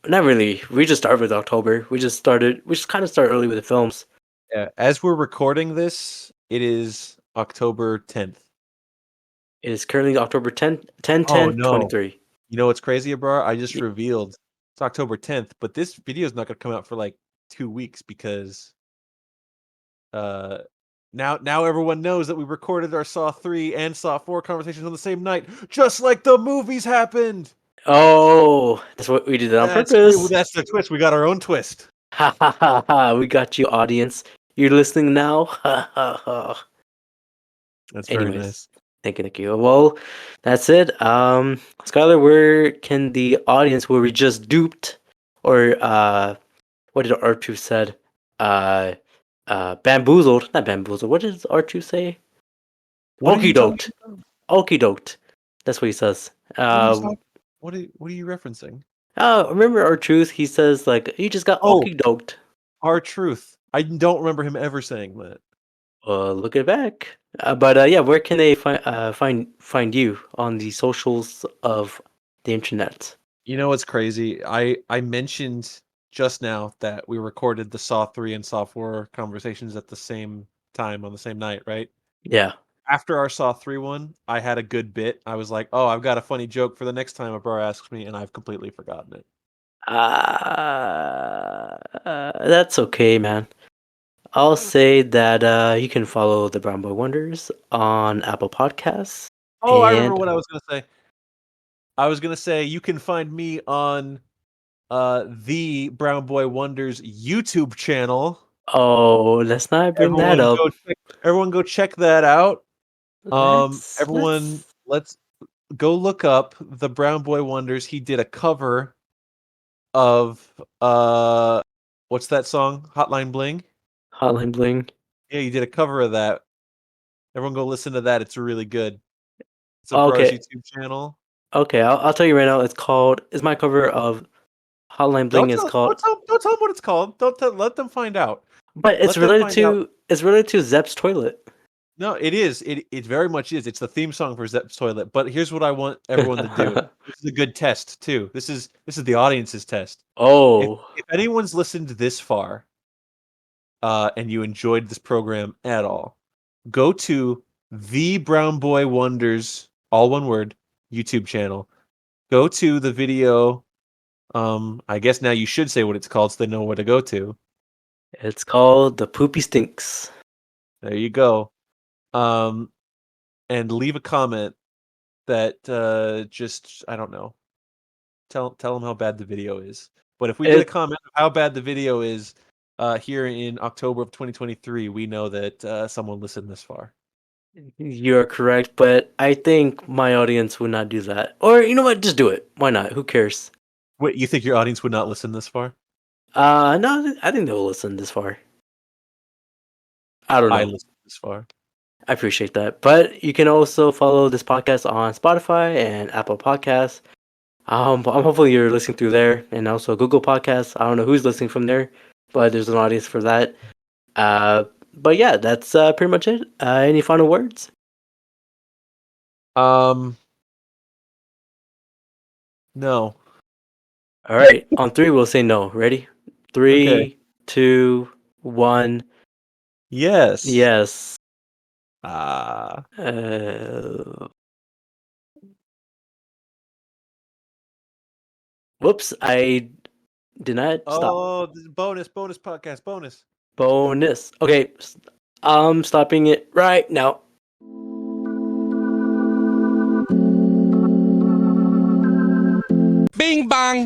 Not really. We just started with October. We just kind of start early with the films. Yeah, as we're recording this, it is October 10th. It is currently October 10th, 10, Oh 10, no. 23. You know what's crazy, Abrar? I just revealed it's October 10th, but this video is not going to come out for like 2 weeks because uh now everyone knows that we recorded our Saw 3 and Saw 4 conversations on the same night, just like the movies happened. Oh, that's what we did on purpose. That's the twist. We got our own twist. Ha ha ha ha. We got you, audience. You're listening now. Ha ha ha. That's very Anyways, nice. Thank you. Well, that's it. Skylar, where can the audience where we just duped, or what did R2 said? Uh, bamboozled, not bamboozled. What did R2 say? What are you Okie talking doked. about? Okie doked. That's what he says. What are you talking? What are you referencing? Remember our truth? He says like you just got Oh, okie doked. our truth. I don't remember him ever saying that. Look it back. But yeah, where can they find you on the socials of the internet? You know what's crazy? I mentioned just now that we recorded the Saw 3 and Saw 4 conversations at the same time on the same night, right? Yeah. After our Saw 3 one, I had a good bit. I was like, "Oh, I've got a funny joke for the next time Abrar asks me," and I've completely forgotten it. That's okay, man. I'll say that you can follow the Brown Boy Wonders on Apple Podcasts Oh, I remember and what I was gonna say. I was gonna say you can find me on the Brown Boy Wonders YouTube channel. let's not bring that up. Everyone go check that out. Everyone, Let's let's go look up the Brown Boy Wonders. He did a cover of what's that song? Hotline Bling? Hotline Bling. Yeah, he did a cover of that. Everyone go listen to that. It's really good. It's a Brar's Okay, YouTube channel. okay. I'll tell you right now. It's my cover of Hotline Bling is called, Don't tell them what it's called. Let them find out. but it's Let them related find out. to Zepp's toilet. No, it is. It very much is. It's the theme song for Zepp's Toilet. But here's what I want everyone to do. This is a good test too. This is the audience's test. If Oh, if anyone's listened this far, and you enjoyed this program at all, go to the Brown Boy Wonders, all one word, YouTube channel. Go to the video. I guess now you should say what it's called so they know where to go to. it's called The Poopy Stinks. There you go. Um, and leave a comment that just I don't know. Tell them how bad the video is. But if we get a It comment of how bad the video is here in October of 2023, we know that someone listened this far. You're correct, but I think my audience would not do that. Or you know what? Just do it. Why not? Who cares? Wait, you think your audience would not listen this far? No, I think they'll listen this far. I don't I know. listened this far. I appreciate that. But you can also follow this podcast on Spotify and Apple Podcasts. Hopefully you're listening through there, and also Google Podcasts. I don't know who's listening from there, but there's an audience for that. But yeah, that's pretty much it. Any final words? No. All right, on three we'll say no. Ready? Okay. 3, 2, 1. Yes. Yes. Ah. Whoops! I did not stop. Oh, this is bonus podcast, bonus. Bonus. Okay, I'm stopping it right now. Bing bang.